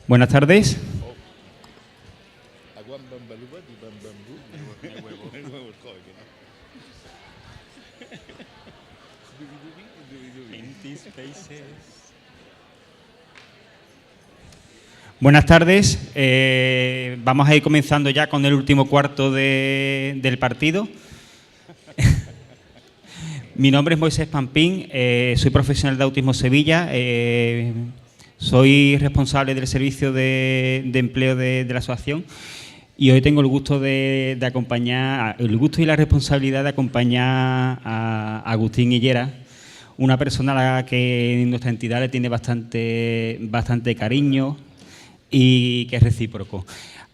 Buenas tardes. Buenas tardes. Vamos a ir comenzando ya con el último cuarto del partido. Mi nombre es Moisés Pampín, soy profesional de Autismo Sevilla, soy responsable del servicio de empleo de la asociación y hoy tengo el gusto de acompañar, el gusto y la responsabilidad de acompañar a Agustín Hillera, una persona a la que nuestra entidad le tiene bastante cariño y que es recíproco.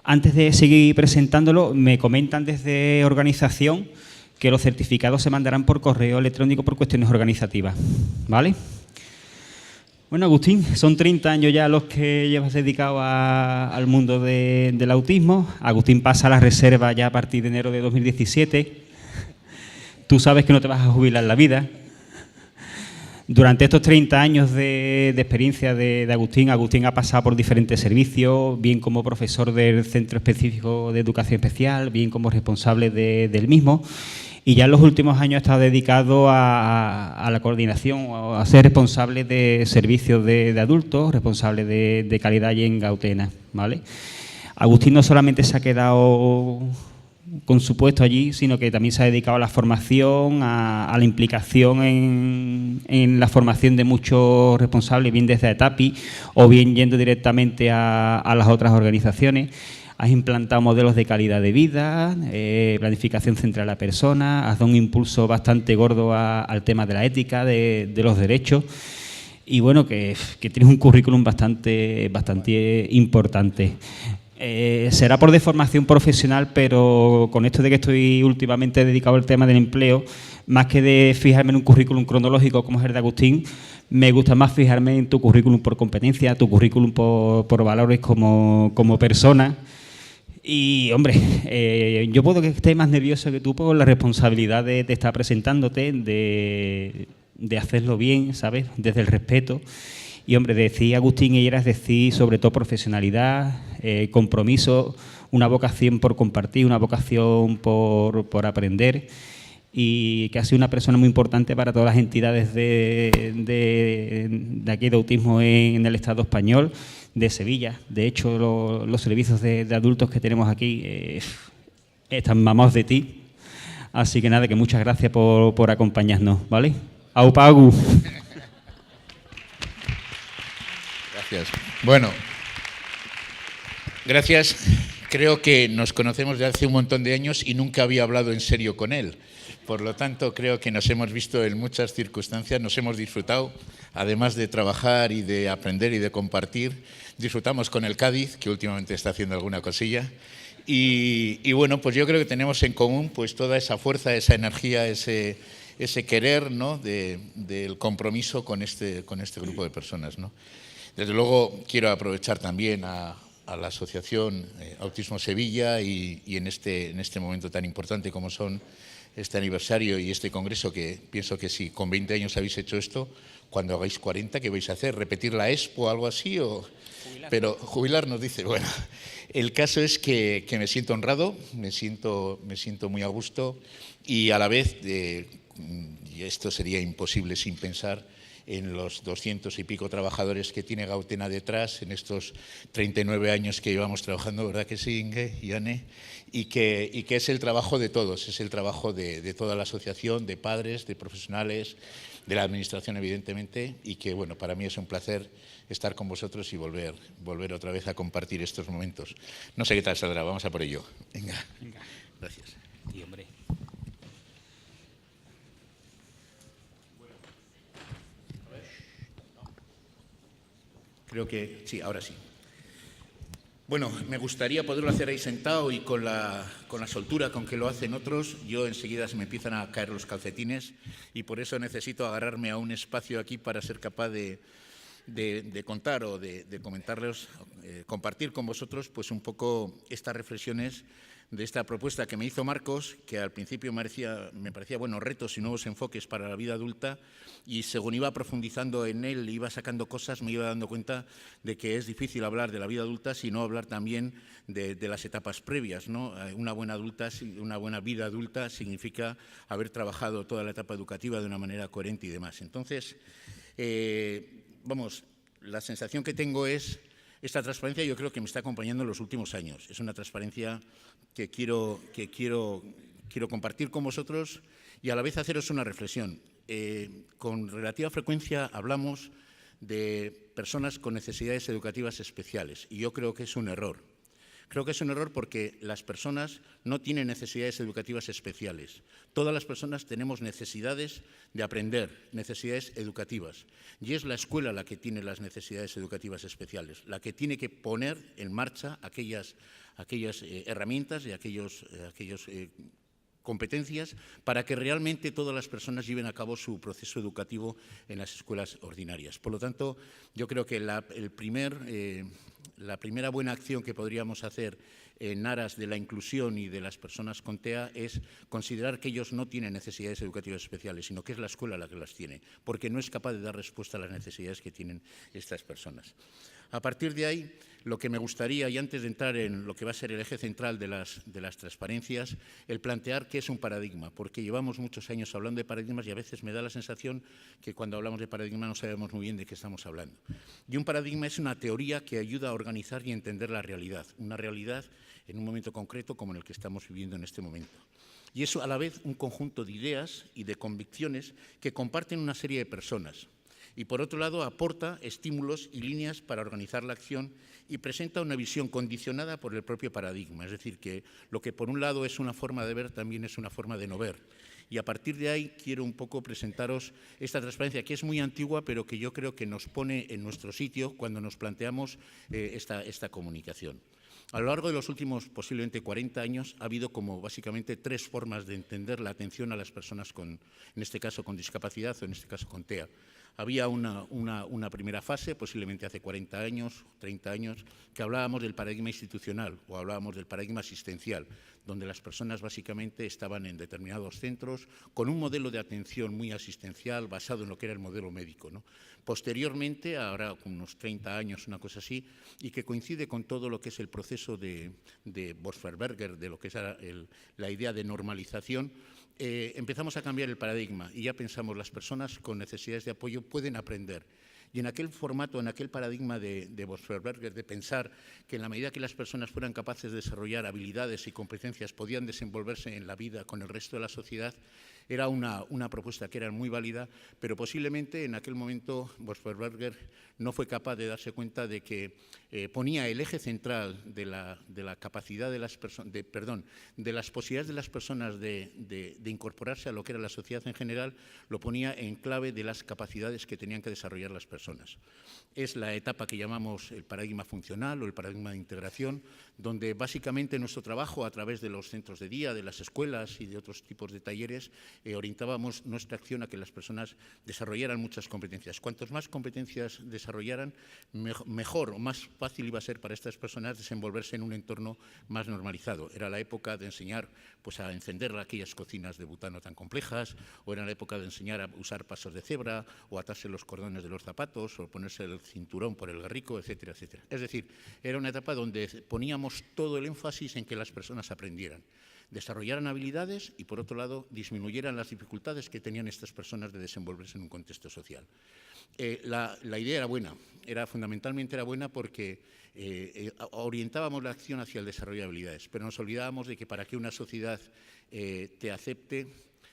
Antes de seguir presentándolo, me comentan desde organización que los certificados se mandarán por correo electrónico por cuestiones organizativas, ¿vale? Bueno, Agustín, son 30 años ya los que llevas dedicado al mundo del autismo. Agustín pasa a la reserva ya a partir de enero de 2017. Tú sabes que no te vas a jubilar en la vida. Durante estos 30 años de experiencia de Agustín, Agustín ha pasado por diferentes servicios, bien como profesor del Centro Específico de Educación Especial, bien como responsable del mismo. Y ya en los últimos años ha estado dedicado a la coordinación, a ser responsable de servicios de adultos, responsable de calidad allí en Gautena, ¿vale? Agustín no solamente se ha quedado con su puesto allí, sino que también se ha dedicado a la formación, a la implicación en la formación de muchos responsables, bien desde AETAPI o bien yendo directamente a las otras organizaciones. Has implantado modelos de calidad de vida, planificación central a la persona, has dado un impulso bastante gordo al tema de la ética, de los derechos y bueno, que tienes un currículum bastante importante. Será por deformación profesional, pero con esto de que estoy últimamente dedicado al tema del empleo, más que de fijarme en un currículum cronológico como es el de Agustín, me gusta más fijarme en tu currículum por competencia, tu currículum por valores como persona. Y, hombre, yo puedo que esté más nervioso que tú por la responsabilidad de estar presentándote, de hacerlo bien, ¿sabes?, desde el respeto. Y, hombre, decir Agustín Hillera es decir, sobre todo, profesionalidad, compromiso, una vocación por compartir, una vocación por aprender y que ha sido una persona muy importante para todas las entidades de aquí de autismo en el Estado español, de Sevilla. De hecho, los servicios de adultos que tenemos aquí están mamados de ti. Así que nada, que muchas gracias por acompañarnos, ¿vale? Aupa Agu. Gracias. Bueno, gracias. Creo que nos conocemos desde hace un montón de años y nunca había hablado en serio con él. Por lo tanto, creo que nos hemos visto en muchas circunstancias, nos hemos disfrutado, además de trabajar y de aprender y de compartir. Disfrutamos con el Cádiz, que últimamente está haciendo alguna cosilla. Y bueno, pues yo creo que tenemos en común pues toda esa fuerza, esa energía, ese querer, ¿no?, del compromiso con este grupo de personas, ¿no? Desde luego quiero aprovechar también a la Asociación Autismo Sevilla y en este momento tan importante como son este aniversario y este congreso, que pienso que si con 20 años habéis hecho esto, cuando hagáis 40, ¿qué vais a hacer? ¿Repetir la Expo o algo así? Pero jubilar nos dice, bueno, el caso es que me siento honrado, me siento muy a gusto y a la vez, y esto sería imposible sin pensar en los 200 y pico trabajadores que tiene Gautena detrás en estos 39 años que llevamos trabajando, ¿verdad que sí, Inge y Anne? Y que es el trabajo de todos, es el trabajo de toda la asociación, de padres, de profesionales, de la administración, evidentemente, y que, bueno, para mí es un placer estar con vosotros y volver otra vez a compartir estos momentos. No sé qué tal saldrá, vamos a por ello. Venga. Gracias. Sí, hombre. Creo que sí, ahora sí. Bueno, me gustaría poderlo hacer ahí sentado y con la soltura con que lo hacen otros. Yo enseguida se me empiezan a caer los calcetines y por eso necesito agarrarme a un espacio aquí para ser capaz de contar o de comentarles, compartir con vosotros pues un poco estas reflexiones esta propuesta que me hizo Marcos, que al principio me parecía bueno, retos y nuevos enfoques para la vida adulta, y según iba profundizando en él, iba sacando cosas, me iba dando cuenta de que es difícil hablar de la vida adulta sino hablar también de las etapas previas, ¿no? Una buena vida adulta significa haber trabajado toda la etapa educativa de una manera coherente y demás. Entonces, la sensación que tengo es esta transparencia. Yo creo que me está acompañando en los últimos años. Es una transparencia que quiero compartir con vosotros y a la vez haceros una reflexión. Con relativa frecuencia hablamos de personas con necesidades educativas especiales y yo creo que es un error. Creo que es un error porque las personas no tienen necesidades educativas especiales. Todas las personas tenemos necesidades de aprender, necesidades educativas. Y es la escuela la que tiene las necesidades educativas especiales, la que tiene que poner en marcha aquellas herramientas y aquellos competencias para que realmente todas las personas lleven a cabo su proceso educativo en las escuelas ordinarias. Por lo tanto, yo creo que la primera buena acción que podríamos hacer en aras de la inclusión y de las personas con TEA es considerar que ellos no tienen necesidades educativas especiales, sino que es la escuela la que las tiene, porque no es capaz de dar respuesta a las necesidades que tienen estas personas. A partir de ahí, lo que me gustaría, y antes de entrar en lo que va a ser el eje central de las transparencias, el plantear qué es un paradigma, porque llevamos muchos años hablando de paradigmas y a veces me da la sensación que cuando hablamos de paradigma no sabemos muy bien de qué estamos hablando. Y un paradigma es una teoría que ayuda a organizar y entender la realidad, una realidad en un momento concreto como en el que estamos viviendo en este momento. Y eso a la vez un conjunto de ideas y de convicciones que comparten una serie de personas. Y, por otro lado, aporta estímulos y líneas para organizar la acción y presenta una visión condicionada por el propio paradigma. Es decir, que lo que por un lado es una forma de ver, también es una forma de no ver. Y a partir de ahí quiero un poco presentaros esta transparencia, que es muy antigua, pero que yo creo que nos pone en nuestro sitio cuando nos planteamos esta comunicación. A lo largo de los últimos posiblemente 40 años ha habido como básicamente 3 formas de entender la atención a las personas en este caso con discapacidad o en este caso con TEA. Había una primera fase, posiblemente hace 40 años, 30 años, que hablábamos del paradigma institucional o hablábamos del paradigma asistencial, donde las personas básicamente estaban en determinados centros con un modelo de atención muy asistencial basado en lo que era el modelo médico, ¿no? Posteriormente, ahora con unos 30 años, una cosa así, y que coincide con todo lo que es el proceso de Bosferberger, de lo que es la idea de normalización, empezamos a cambiar el paradigma y ya pensamos las personas con necesidades de apoyo pueden aprender. Y en aquel formato, en aquel paradigma de Bosferberger, de pensar que en la medida que las personas fueran capaces de desarrollar habilidades y competencias podían desenvolverse en la vida con el resto de la sociedad, era una propuesta que era muy válida, pero posiblemente en aquel momento Bosferberger no fue capaz de darse cuenta de que ponía el eje central de la capacidad de las personas, de las posibilidades de las personas de incorporarse a lo que era la sociedad en general, lo ponía en clave de las capacidades que tenían que desarrollar las personas. Es la etapa que llamamos el paradigma funcional o el paradigma de integración, donde básicamente nuestro trabajo a través de los centros de día, de las escuelas y de otros tipos de talleres, orientábamos nuestra acción a que las personas desarrollaran muchas competencias. Cuantas más competencias desarrollaran, mejor o más fácil iba a ser para estas personas desenvolverse en un entorno más normalizado. Era la época de enseñar pues, a encender aquellas cocinas de butano tan complejas, o era la época de enseñar a usar pasos de cebra o atarse los cordones de los zapatos o ponerse el cinturón por el garrico, etcétera, etcétera. Es decir, era una etapa donde poníamos todo el énfasis en que las personas aprendieran, desarrollaran habilidades y, por otro lado, disminuyeran las dificultades que tenían estas personas de desenvolverse en un contexto social. La idea era buena, fundamentalmente era buena porque orientábamos la acción hacia el desarrollo de habilidades, pero nos olvidábamos de que para que una sociedad te acepte,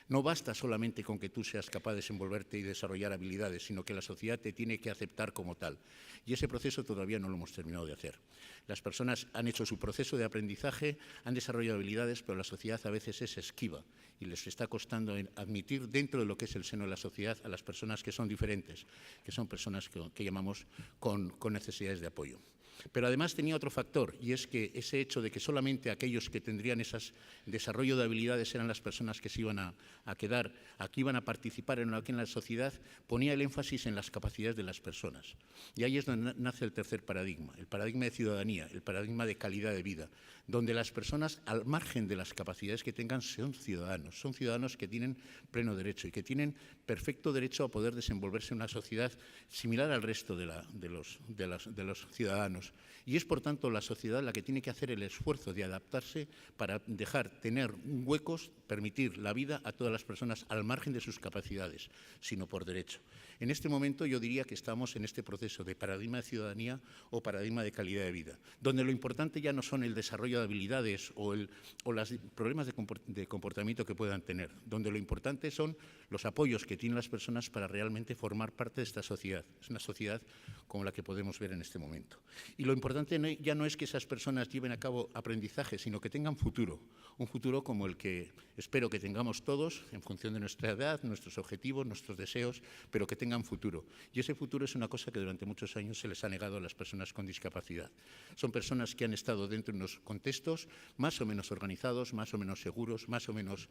no basta solamente con que tú seas capaz de desenvolverte y desarrollar habilidades, sino que la sociedad te tiene que aceptar como tal. Y ese proceso todavía no lo hemos terminado de hacer. Las personas han hecho su proceso de aprendizaje, han desarrollado habilidades, pero la sociedad a veces es esquiva y les está costando admitir dentro de lo que es el seno de la sociedad a las personas que son diferentes, que son personas que llamamos con necesidades de apoyo. Pero además tenía otro factor, y es que ese hecho de que solamente aquellos que tendrían ese desarrollo de habilidades eran las personas que se iban a quedar, aquí iban a participar aquí en la sociedad, ponía el énfasis en las capacidades de las personas. Y ahí es donde nace el tercer paradigma, el paradigma de ciudadanía, el paradigma de calidad de vida, donde las personas, al margen de las capacidades que tengan, son ciudadanos que tienen pleno derecho y que tienen perfecto derecho a poder desenvolverse en una sociedad similar al resto de los ciudadanos. Y es, por tanto, la sociedad la que tiene que hacer el esfuerzo de adaptarse para tener huecos, permitir la vida a todas las personas al margen de sus capacidades, sino por derecho. En este momento yo diría que estamos en este proceso de paradigma de ciudadanía o paradigma de calidad de vida, donde lo importante ya no son el desarrollo de habilidades o los problemas de comportamiento que puedan tener, donde lo importante son los apoyos que tienen las personas para realmente formar parte de esta sociedad. Es una sociedad como la que podemos ver en este momento. Y lo importante ya no es que esas personas lleven a cabo aprendizaje, sino que tengan futuro, un futuro como el que espero que tengamos todos en función de nuestra edad, nuestros objetivos, nuestros deseos, pero que tengan futuro. Y ese futuro es una cosa que durante muchos años se les ha negado a las personas con discapacidad. Son personas que han estado dentro de unos contextos más o menos organizados, más o menos seguros, más o menos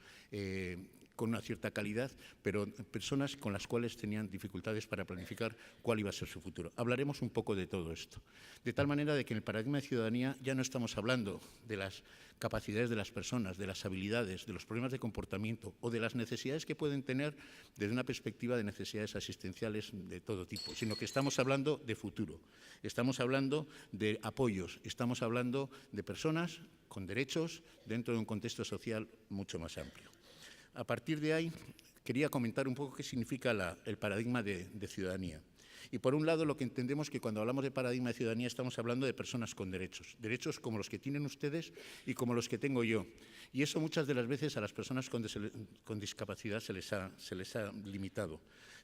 con una cierta calidad, pero personas con las cuales tenían dificultades para planificar cuál iba a ser su futuro. Hablaremos un poco de todo esto. De tal manera de que en el paradigma de ciudadanía ya no estamos hablando de las capacidades de las personas, de las habilidades, de los problemas de comportamiento o de las necesidades que pueden tener desde una perspectiva de necesidades asistenciales de todo tipo, sino que estamos hablando de futuro, estamos hablando de apoyos, estamos hablando de personas con derechos dentro de un contexto social mucho más amplio. A partir de ahí, quería comentar un poco qué significa el paradigma de ciudadanía. Y por un lado, lo que entendemos es que cuando hablamos de paradigma de ciudadanía estamos hablando de personas con derechos, derechos como los que tienen ustedes y como los que tengo yo. Y eso muchas de las veces a las personas con discapacidad se les ha limitado.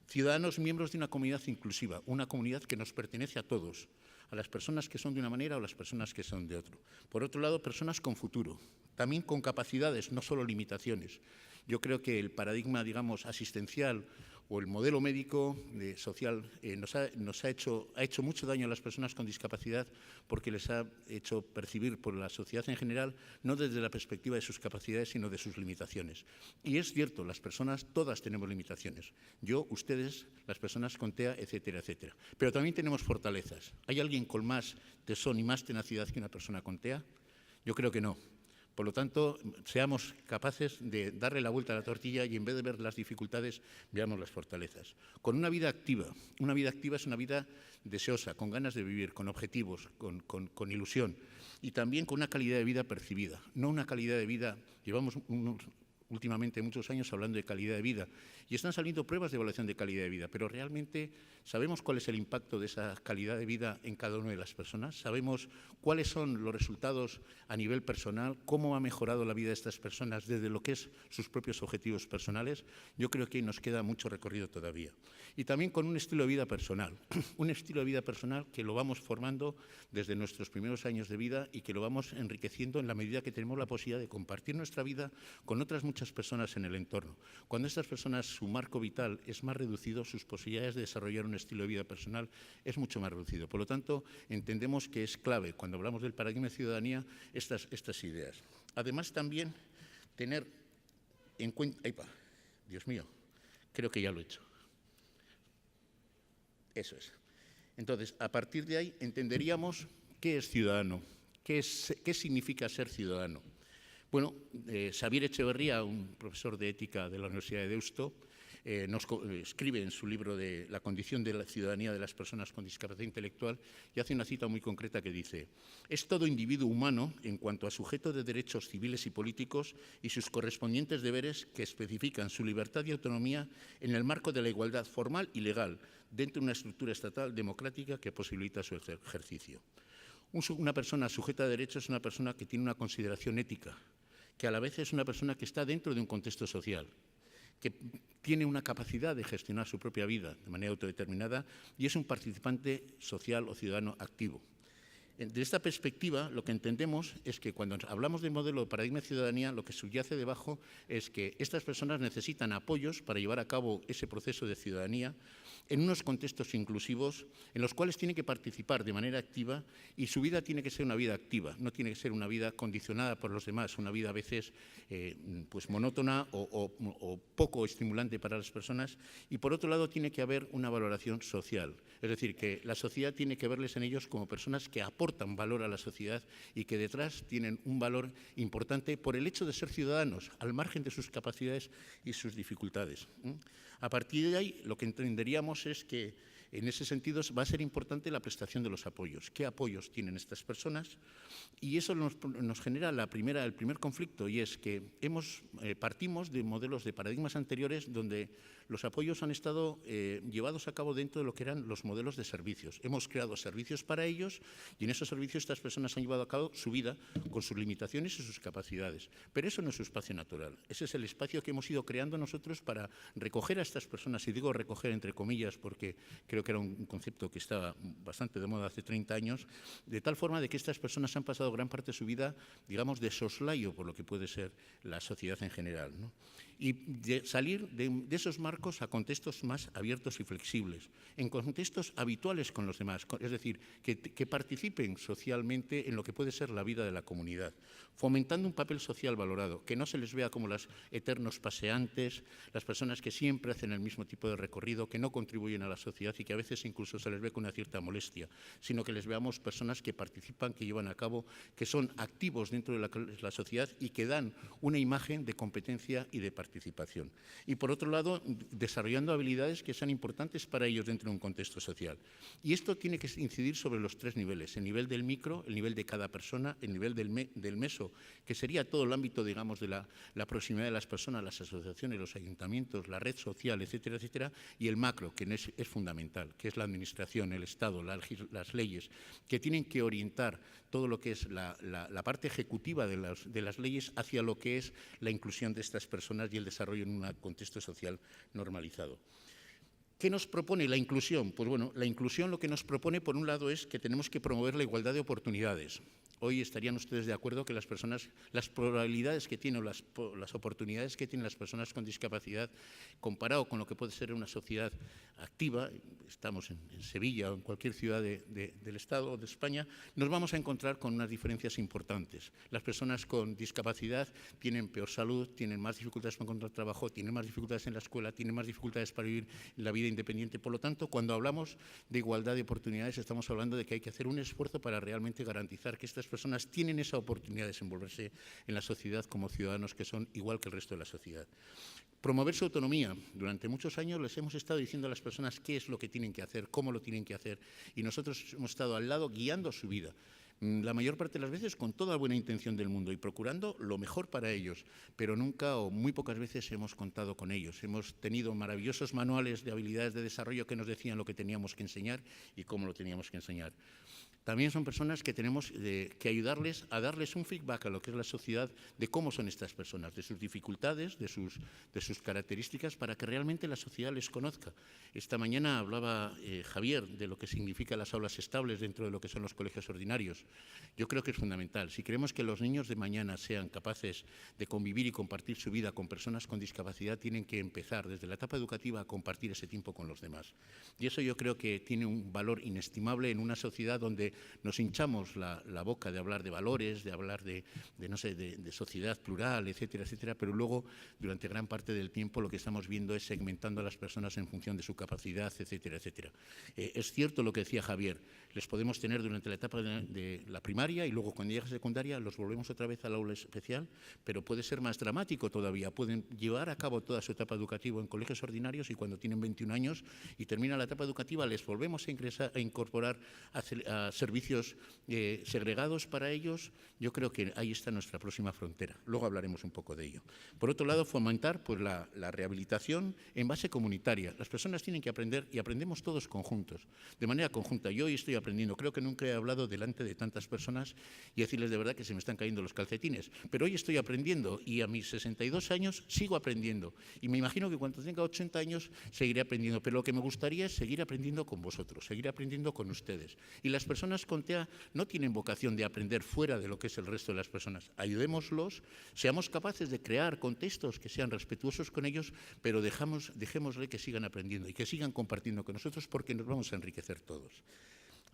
Ciudadanos miembros de una comunidad inclusiva, una comunidad que nos pertenece a todos, a las personas que son de una manera o a las personas que son de otro. Por otro lado, personas con futuro, también con capacidades, no solo limitaciones. Yo creo que el paradigma, digamos, asistencial o el modelo médico social nos ha hecho mucho daño a las personas con discapacidad porque les ha hecho percibir por la sociedad en general, no desde la perspectiva de sus capacidades, sino de sus limitaciones. Y es cierto, las personas, todas tenemos limitaciones. Yo, ustedes, las personas con TEA, etcétera, etcétera. Pero también tenemos fortalezas. ¿Hay alguien con más tesón y más tenacidad que una persona con TEA? Yo creo que no. Por lo tanto, seamos capaces de darle la vuelta a la tortilla y en vez de ver las dificultades, veamos las fortalezas. Con una vida activa. Una vida activa es una vida deseosa, con ganas de vivir, con objetivos, con ilusión y también con una calidad de vida percibida. No una calidad de vida, llevamos últimamente muchos años hablando de calidad de vida y están saliendo pruebas de evaluación de calidad de vida, pero realmente sabemos cuál es el impacto de esa calidad de vida en cada una de las personas, sabemos cuáles son los resultados a nivel personal, cómo ha mejorado la vida de estas personas desde lo que es sus propios objetivos personales. Yo creo que ahí nos queda mucho recorrido todavía. Y también con un estilo de vida personal, un estilo de vida personal que lo vamos formando desde nuestros primeros años de vida y que lo vamos enriqueciendo en la medida que tenemos la posibilidad de compartir nuestra vida con otras muchas personas en el entorno. Cuando estas personas, su marco vital es más reducido, sus posibilidades de desarrollar un estilo de vida personal es mucho más reducido. Por lo tanto, entendemos que es clave, cuando hablamos del paradigma de ciudadanía, estas ideas. Además, también tener en cuenta... Dios mío, creo que ya lo he hecho. Eso es. Entonces, a partir de ahí, entenderíamos qué es ciudadano, qué significa ser ciudadano. Bueno, Xavier Echeverría, un profesor de ética de la Universidad de Deusto, escribe en su libro de La condición de la ciudadanía de las personas con discapacidad intelectual y hace una cita muy concreta que dice: «Es todo individuo humano en cuanto a sujeto de derechos civiles y políticos y sus correspondientes deberes que especifican su libertad y autonomía en el marco de la igualdad formal y legal dentro de una estructura estatal democrática que posibilita su ejercicio». Una persona sujeta a derechos es una persona que tiene una consideración ética, que a la vez es una persona que está dentro de un contexto social, que tiene una capacidad de gestionar su propia vida de manera autodeterminada y es un participante social o ciudadano activo. De esta perspectiva, lo que entendemos es que cuando hablamos de modelo de paradigma de ciudadanía, lo que subyace debajo es que estas personas necesitan apoyos para llevar a cabo ese proceso de ciudadanía en unos contextos inclusivos en los cuales tienen que participar de manera activa y su vida tiene que ser una vida activa, no tiene que ser una vida condicionada por los demás, una vida a veces pues monótona o poco estimulante para las personas. Y por otro lado tiene que haber una valoración social, es decir, que la sociedad tiene que verles en ellos como personas que aportan valor a la sociedad y que detrás tienen un valor importante por el hecho de ser ciudadanos, al margen de sus capacidades y sus dificultades. A partir de ahí, lo que entenderíamos es que en ese sentido va a ser importante la prestación de los apoyos. ¿Qué apoyos tienen estas personas? Y eso nos genera el primer conflicto, y es que partimos de modelos de paradigmas anteriores donde los apoyos han estado llevados a cabo dentro de lo que eran los modelos de servicios. Hemos creado servicios para ellos y en esos servicios estas personas han llevado a cabo su vida con sus limitaciones y sus capacidades. Pero eso no es su espacio natural. Ese es el espacio que hemos ido creando nosotros para recoger a estas personas, y digo recoger entre comillas porque creo que era un concepto que estaba bastante de moda hace 30 años, de tal forma de que estas personas han pasado gran parte de su vida, digamos, de soslayo por lo que puede ser la sociedad en general, ¿no? Y de salir de esos marcos a contextos más abiertos y flexibles, en contextos habituales con los demás, es decir, que participen socialmente en lo que puede ser la vida de la comunidad, fomentando un papel social valorado, que no se les vea como los eternos paseantes, las personas que siempre hacen el mismo tipo de recorrido, que no contribuyen a la sociedad y que a veces incluso se les ve con una cierta molestia, sino que les veamos personas que participan, que llevan a cabo, que son activos dentro de la sociedad y que dan una imagen de competencia y de participación. Y por otro lado, desarrollando habilidades que sean importantes para ellos dentro de un contexto social. Y esto tiene que incidir sobre los tres niveles: el nivel del micro, el nivel de cada persona, el nivel del meso, que sería todo el ámbito, digamos, de la proximidad de las personas, las asociaciones, los ayuntamientos, la red social, etcétera, etcétera, y el macro, que es fundamental, que es la administración, el Estado, las leyes, que tienen que orientar todo lo que es la parte ejecutiva de las leyes hacia lo que es la inclusión de estas personas y el desarrollo en un contexto social normalizado. ¿Qué nos propone la inclusión? Pues bueno, la inclusión lo que nos propone, por un lado, es que tenemos que promover la igualdad de oportunidades. Hoy estarían ustedes de acuerdo que las probabilidades que tienen, las oportunidades que tienen las personas con discapacidad, comparado con lo que puede ser una sociedad activa, estamos en Sevilla o en cualquier ciudad del Estado o de España, nos vamos a encontrar con unas diferencias importantes. Las personas con discapacidad tienen peor salud, tienen más dificultades para encontrar trabajo, tienen más dificultades en la escuela, tienen más dificultades para vivir la vida independiente. Por lo tanto, cuando hablamos de igualdad de oportunidades, estamos hablando de que hay que hacer un esfuerzo para realmente garantizar que estas personas tienen esa oportunidad de desenvolverse en la sociedad como ciudadanos que son igual que el resto de la sociedad. Promover su autonomía. Durante muchos años les hemos estado diciendo a las personas qué es lo que tienen que hacer, cómo lo tienen que hacer, y nosotros hemos estado al lado guiando su vida. La mayor parte de las veces con toda buena intención del mundo y procurando lo mejor para ellos, pero nunca o muy pocas veces hemos contado con ellos. Hemos tenido maravillosos manuales de habilidades de desarrollo que nos decían lo que teníamos que enseñar y cómo lo teníamos que enseñar. También son personas que tenemos que ayudarles a darles un feedback a lo que es la sociedad de cómo son estas personas, de sus dificultades, de sus características, para que realmente la sociedad les conozca. Esta mañana hablaba Javier de lo que significan las aulas estables dentro de lo que son los colegios ordinarios. Yo creo que es fundamental. Si queremos que los niños de mañana sean capaces de convivir y compartir su vida con personas con discapacidad, tienen que empezar desde la etapa educativa a compartir ese tiempo con los demás. Y eso yo creo que tiene un valor inestimable en una sociedad donde nos hinchamos la boca de hablar de valores, de hablar de sociedad plural, etcétera, etcétera, pero luego, durante gran parte del tiempo, lo que estamos viendo es segmentando a las personas en función de su capacidad, etcétera, etcétera. Es cierto lo que decía Javier, les podemos tener durante la etapa de la primaria y luego cuando llega a secundaria los volvemos otra vez al aula especial, pero puede ser más dramático todavía. Pueden llevar a cabo toda su etapa educativa en colegios ordinarios y cuando tienen 21 años y termina la etapa educativa les volvemos a incorporar a servicios segregados para ellos. Yo creo que ahí está nuestra próxima frontera. Luego hablaremos un poco de ello. Por otro lado, fomentar pues, la rehabilitación en base comunitaria. Las personas tienen que aprender y aprendemos todos conjuntos, de manera conjunta. Yo hoy estoy aprendiendo, creo que nunca he hablado delante de tantas personas y decirles de verdad que se me están cayendo los calcetines. Pero hoy estoy aprendiendo y a mis 62 años sigo aprendiendo. Y me imagino que cuando tenga 80 años seguiré aprendiendo. Pero lo que me gustaría es seguir aprendiendo con vosotros, seguir aprendiendo con ustedes. Y las personas con TEA no tienen vocación de aprender fuera de lo que es el resto de las personas. Ayudémoslos, seamos capaces de crear contextos que sean respetuosos con ellos, pero dejémosle que sigan aprendiendo y que sigan compartiendo con nosotros, porque nos vamos a enriquecer todos.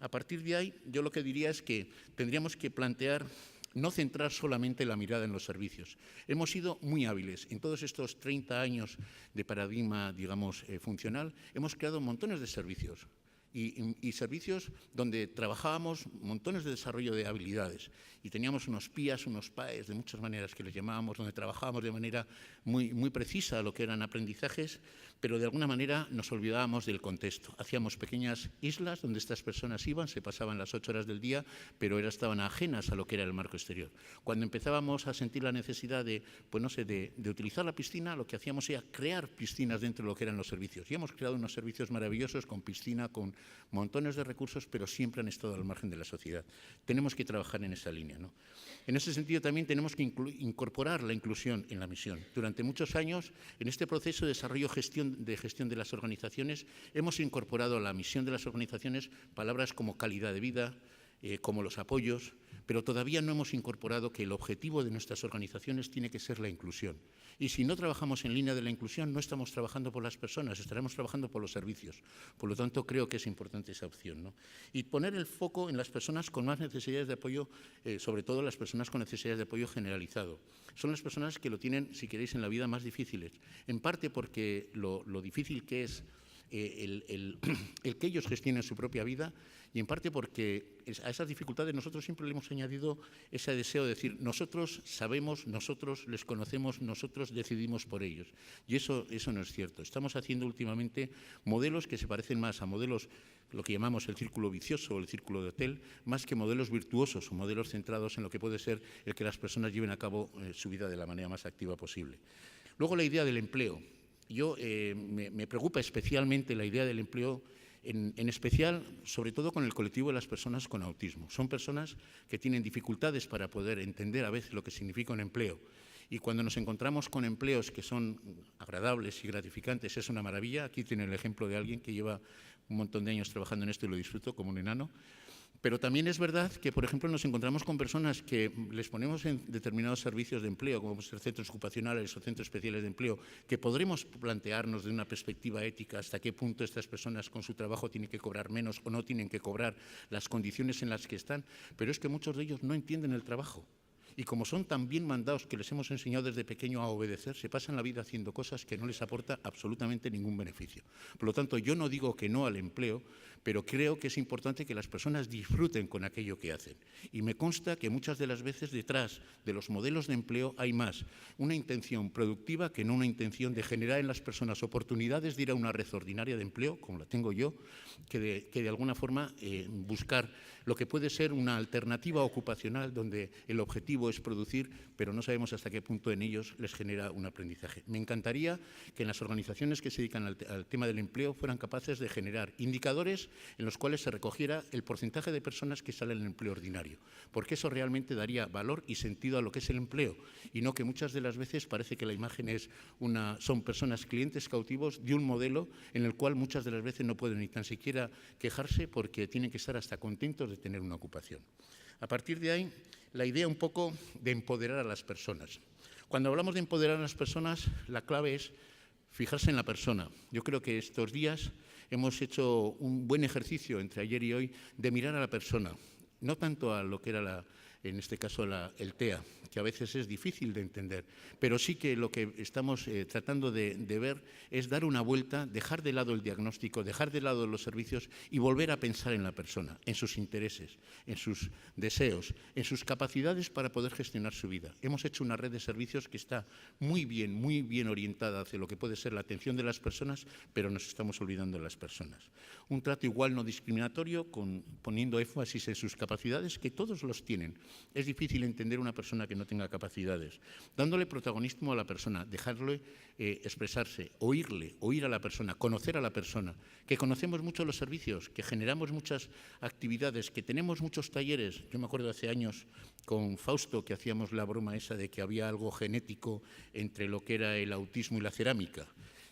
A partir de ahí, yo lo que diría es que tendríamos que plantear no centrar solamente la mirada en los servicios. Hemos sido muy hábiles. En todos estos 30 años de paradigma, digamos, funcional, hemos creado montones de servicios. Y servicios donde trabajábamos montones de desarrollo de habilidades y teníamos unos PIAs, unos PAEs, de muchas maneras que les llamábamos, donde trabajábamos de manera muy precisa lo que eran aprendizajes, pero de alguna manera nos olvidábamos del contexto. Hacíamos pequeñas islas donde estas personas iban, se pasaban las 8 horas del día, pero estaban ajenas a lo que era el marco exterior. Cuando empezábamos a sentir la necesidad de utilizar la piscina, lo que hacíamos era crear piscinas dentro de lo que eran los servicios. Y hemos creado unos servicios maravillosos con piscina, con montones de recursos, pero siempre han estado al margen de la sociedad. Tenemos que trabajar en esa línea, ¿no? En ese sentido también tenemos que incorporar la inclusión en la misión. Durante muchos años, en este proceso de desarrollo de gestión de las organizaciones, hemos incorporado a la misión de las organizaciones palabras como calidad de vida, como los apoyos, pero todavía no hemos incorporado que el objetivo de nuestras organizaciones tiene que ser la inclusión. Y si no trabajamos en línea de la inclusión, no estamos trabajando por las personas, estaremos trabajando por los servicios. Por lo tanto, creo que es importante esa opción, ¿no? Y poner el foco en las personas con más necesidades de apoyo, sobre todo las personas con necesidades de apoyo generalizado. Son las personas que lo tienen, si queréis, en la vida más difíciles. En parte porque lo difícil que es el que ellos gestionen su propia vida, y en parte porque a esas dificultades nosotros siempre le hemos añadido ese deseo de decir: nosotros sabemos, nosotros les conocemos, nosotros decidimos por ellos. Y eso no es cierto. Estamos haciendo últimamente modelos que se parecen más a modelos, lo que llamamos el círculo vicioso o el círculo de hotel, más que modelos virtuosos o modelos centrados en lo que puede ser el que las personas lleven a cabo su vida de la manera más activa posible. Luego, la idea del empleo. Me preocupa especialmente la idea del empleo, en especial, sobre todo con el colectivo de las personas con autismo. Son personas que tienen dificultades para poder entender a veces lo que significa un empleo. Y cuando nos encontramos con empleos que son agradables y gratificantes, es una maravilla. Aquí tiene el ejemplo de alguien que lleva un montón de años trabajando en esto y lo disfruto como un enano. Pero también es verdad que, por ejemplo, nos encontramos con personas que les ponemos en determinados servicios de empleo, como pueden ser centros ocupacionales o centros especiales de empleo, que podremos plantearnos de una perspectiva ética hasta qué punto estas personas con su trabajo tienen que cobrar menos o no tienen que cobrar, las condiciones en las que están, pero es que muchos de ellos no entienden el trabajo. Y como son tan bien mandados que les hemos enseñado desde pequeño a obedecer, se pasan la vida haciendo cosas que no les aporta absolutamente ningún beneficio. Por lo tanto, yo no digo que no al empleo, pero creo que es importante que las personas disfruten con aquello que hacen. Y me consta que muchas de las veces detrás de los modelos de empleo hay más una intención productiva que no una intención de generar en las personas oportunidades de ir a una red ordinaria de empleo, como la tengo yo, que de alguna forma buscar lo que puede ser una alternativa ocupacional donde el objetivo es producir, pero no sabemos hasta qué punto en ellos les genera un aprendizaje. Me encantaría que en las organizaciones que se dedican al tema del empleo fueran capaces de generar indicadores en los cuales se recogiera el porcentaje de personas que salen del empleo ordinario, porque eso realmente daría valor y sentido a lo que es el empleo, y no que muchas de las veces parece que la imagen son personas, clientes cautivos de un modelo en el cual muchas de las veces no pueden ni tan siquiera quejarse porque tienen que estar hasta contentos de tener una ocupación. A partir de ahí, la idea un poco de empoderar a las personas. Cuando hablamos de empoderar a las personas, la clave es fijarse en la persona. Yo creo que estos días hemos hecho un buen ejercicio entre ayer y hoy de mirar a la persona, no tanto a lo que era en este caso el TEA, que a veces es difícil de entender, pero sí que lo que estamos tratando de ver es dar una vuelta, dejar de lado el diagnóstico, dejar de lado los servicios y volver a pensar en la persona, en sus intereses, en sus deseos, en sus capacidades para poder gestionar su vida. Hemos hecho una red de servicios que está muy bien orientada hacia lo que puede ser la atención de las personas, pero nos estamos olvidando de las personas. Un trato igual, no discriminatorio, poniendo énfasis en sus capacidades, que todos los tienen. Es difícil entender una persona que no tenga capacidades. Dándole protagonismo a la persona, dejarle expresarse, oír a la persona, conocer a la persona, que conocemos mucho los servicios, que generamos muchas actividades, que tenemos muchos talleres. Yo me acuerdo hace años con Fausto que hacíamos la broma esa de que había algo genético entre lo que era el autismo y la cerámica.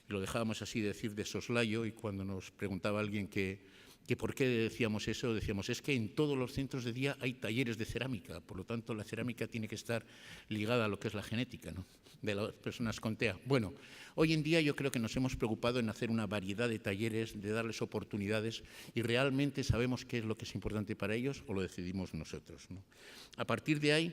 Y lo dejábamos así decir de soslayo, y cuando nos preguntaba alguien que por qué decíamos eso, decíamos, es que en todos los centros de día hay talleres de cerámica, por lo tanto la cerámica tiene que estar ligada a lo que es la genética, ¿no?, de las personas con TEA. Bueno, hoy en día yo creo que nos hemos preocupado en hacer una variedad de talleres, de darles oportunidades, y realmente sabemos qué es lo que es importante para ellos o lo decidimos nosotros, ¿no? A partir de ahí,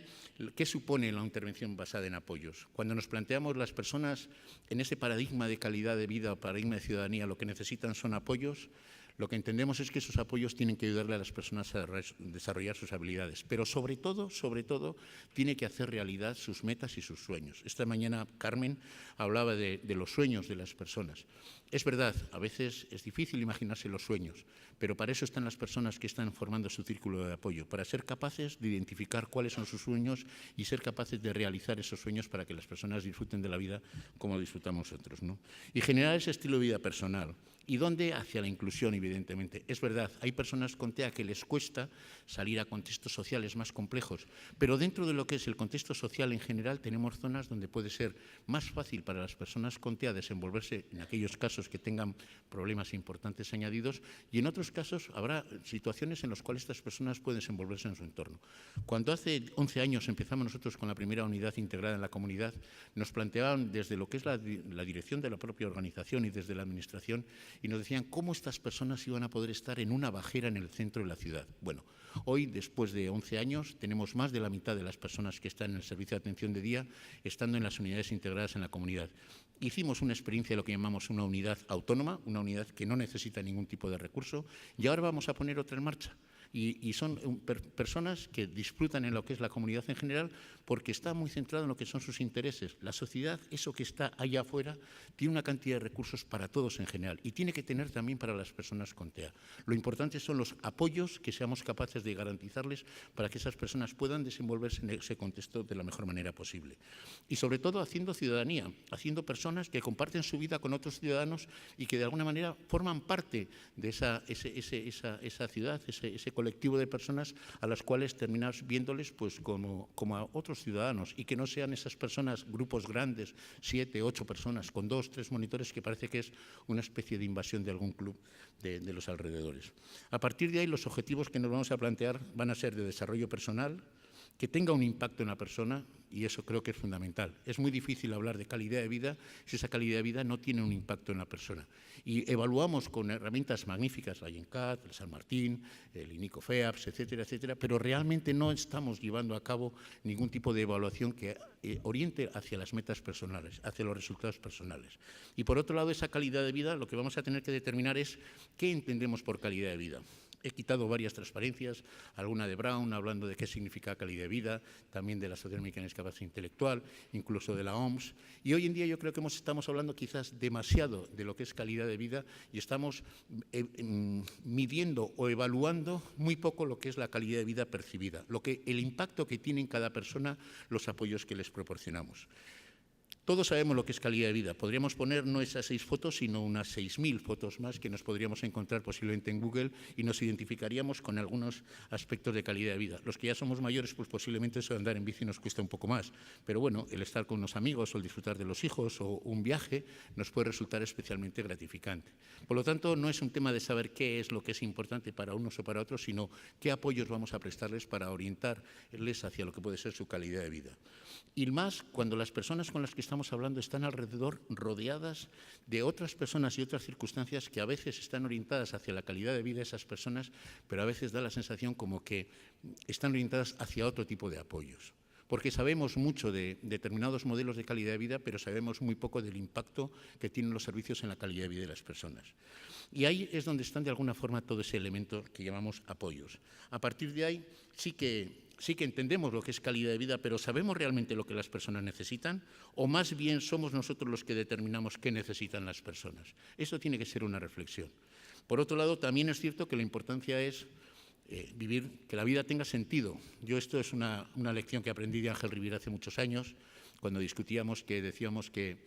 ¿qué supone la intervención basada en apoyos? Cuando nos planteamos las personas en ese paradigma de calidad de vida o paradigma de ciudadanía, lo que necesitan son apoyos, lo que entendemos es que esos apoyos tienen que ayudarle a las personas a desarrollar sus habilidades, pero sobre todo, tiene que hacer realidad sus metas y sus sueños. Esta mañana Carmen hablaba de los sueños de las personas. Es verdad, a veces es difícil imaginarse los sueños, pero para eso están las personas que están formando su círculo de apoyo, para ser capaces de identificar cuáles son sus sueños y ser capaces de realizar esos sueños para que las personas disfruten de la vida como disfrutamos nosotros, ¿no? Y generar ese estilo de vida personal. ¿Y dónde? Hacia la inclusión, evidentemente. Es verdad, hay personas con TEA que les cuesta salir a contextos sociales más complejos, pero dentro de lo que es el contexto social en general tenemos zonas donde puede ser más fácil para las personas con TEA desenvolverse en aquellos casos que tengan problemas importantes añadidos, y en otros casos habrá situaciones en las cuales estas personas pueden desenvolverse en su entorno. Cuando hace 11 años empezamos nosotros con la primera unidad integrada en la comunidad, nos planteaban desde lo que es la dirección de la propia organización y desde la administración, y nos decían cómo estas personas iban a poder estar en una bajera en el centro de la ciudad. Bueno, hoy, después de 11 años, tenemos más de la mitad de las personas que están en el servicio de atención de día estando en las unidades integradas en la comunidad. Hicimos una experiencia de lo que llamamos una unidad autónoma, una unidad que no necesita ningún tipo de recurso, y ahora vamos a poner otra en marcha. Y son personas que disfrutan en lo que es la comunidad en general porque está muy centrado en lo que son sus intereses. La sociedad, eso que está allá afuera, tiene una cantidad de recursos para todos en general y tiene que tener también para las personas con TEA. Lo importante son los apoyos que seamos capaces de garantizarles para que esas personas puedan desenvolverse en ese contexto de la mejor manera posible. Y sobre todo haciendo ciudadanía, haciendo personas que comparten su vida con otros ciudadanos y que de alguna manera forman parte de esa ciudad, ese colectivo de personas a las cuales terminamos viéndoles pues como a otros ciudadanos, y que no sean esas personas, grupos grandes, 7, 8 personas, con 2, 3 monitores, que parece que es una especie de invasión de algún club de los alrededores. A partir de ahí, los objetivos que nos vamos a plantear van a ser de desarrollo personal, que tenga un impacto en la persona, y eso creo que es fundamental. Es muy difícil hablar de calidad de vida si esa calidad de vida no tiene un impacto en la persona. Y evaluamos con herramientas magníficas, la GenCat, el San Martín, el INICO FEAPS, etcétera, etcétera, pero realmente no estamos llevando a cabo ningún tipo de evaluación que oriente hacia las metas personales, hacia los resultados personales. Y por otro lado, esa calidad de vida, lo que vamos a tener que determinar es qué entendemos por calidad de vida. He quitado varias transparencias, alguna de Brown, hablando de qué significa calidad de vida, también de la Asociación Americana de Discapacidad Intelectual, incluso de la OMS. Y hoy en día yo creo que estamos hablando quizás demasiado de lo que es calidad de vida y estamos midiendo o evaluando muy poco lo que es la calidad de vida percibida, el impacto que tiene en cada persona los apoyos que les proporcionamos. Todos sabemos lo que es calidad de vida. Podríamos poner no esas 6 fotos, sino unas 6.000 fotos más que nos podríamos encontrar posiblemente en Google y nos identificaríamos con algunos aspectos de calidad de vida. Los que ya somos mayores, pues posiblemente eso de andar en bici nos cuesta un poco más. Pero bueno, el estar con unos amigos o el disfrutar de los hijos o un viaje nos puede resultar especialmente gratificante. Por lo tanto, no es un tema de saber qué es lo que es importante para unos o para otros, sino qué apoyos vamos a prestarles para orientarles hacia lo que puede ser su calidad de vida. Y más cuando las personas con las que estamos hablando están alrededor rodeadas de otras personas y otras circunstancias que a veces están orientadas hacia la calidad de vida de esas personas, pero a veces da la sensación como que están orientadas hacia otro tipo de apoyos. Porque sabemos mucho de determinados modelos de calidad de vida, pero sabemos muy poco del impacto que tienen los servicios en la calidad de vida de las personas. Y ahí es donde están de alguna forma todo ese elemento que llamamos apoyos. A partir de ahí sí que entendemos lo que es calidad de vida, pero ¿sabemos realmente lo que las personas necesitan? ¿O más bien somos nosotros los que determinamos qué necesitan las personas? Eso tiene que ser una reflexión. Por otro lado, también es cierto que la importancia es vivir, que la vida tenga sentido. Yo esto es una lección que aprendí de Ángel Rivera hace muchos años, cuando discutíamos, que decíamos que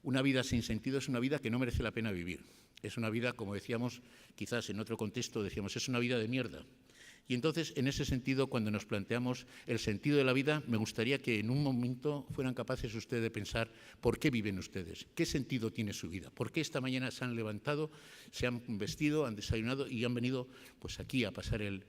una vida sin sentido es una vida que no merece la pena vivir. Es una vida, como decíamos, quizás en otro contexto decíamos, es una vida de mierda. Y entonces, en ese sentido, cuando nos planteamos el sentido de la vida, me gustaría que en un momento fueran capaces ustedes de pensar por qué viven ustedes, qué sentido tiene su vida, por qué esta mañana se han levantado, se han vestido, han desayunado y han venido pues aquí a pasar el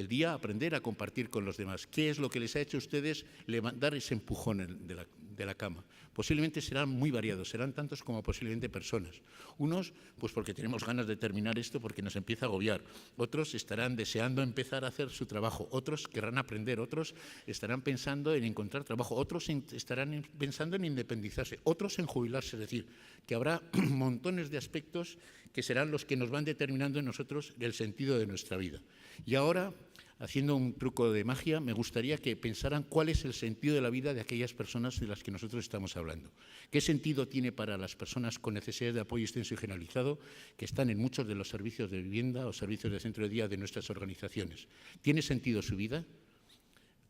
día, a aprender, a compartir con los demás. ¿Qué es lo que les ha hecho a ustedes levantar ese empujón de la cama? Posiblemente serán muy variados, serán tantos como posiblemente personas. Unos, pues porque tenemos ganas de terminar esto porque nos empieza a agobiar. Otros estarán deseando empezar a hacer su trabajo, otros querrán aprender, otros estarán pensando en encontrar trabajo, otros estarán pensando en independizarse, otros en jubilarse, es decir, que habrá montones de aspectos que serán los que nos van determinando en nosotros el sentido de nuestra vida. Y ahora, haciendo un truco de magia, me gustaría que pensaran cuál es el sentido de la vida de aquellas personas de las que nosotros estamos hablando. ¿Qué sentido tiene para las personas con necesidades de apoyo extenso y generalizado que están en muchos de los servicios de vivienda o servicios de centro de día de nuestras organizaciones? ¿Tiene sentido su vida?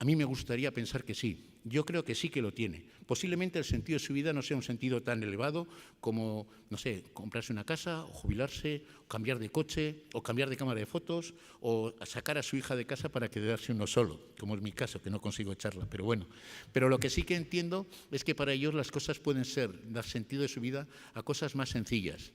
A mí me gustaría pensar que sí. Yo creo que sí que lo tiene. Posiblemente el sentido de su vida no sea un sentido tan elevado como, no sé, comprarse una casa, o jubilarse, o cambiar de coche, o cambiar de cámara de fotos, o sacar a su hija de casa para quedarse uno solo, como es mi caso, que no consigo echarla, pero bueno. Pero lo que sí que entiendo es que para ellos las cosas pueden ser, dar sentido de su vida a cosas más sencillas.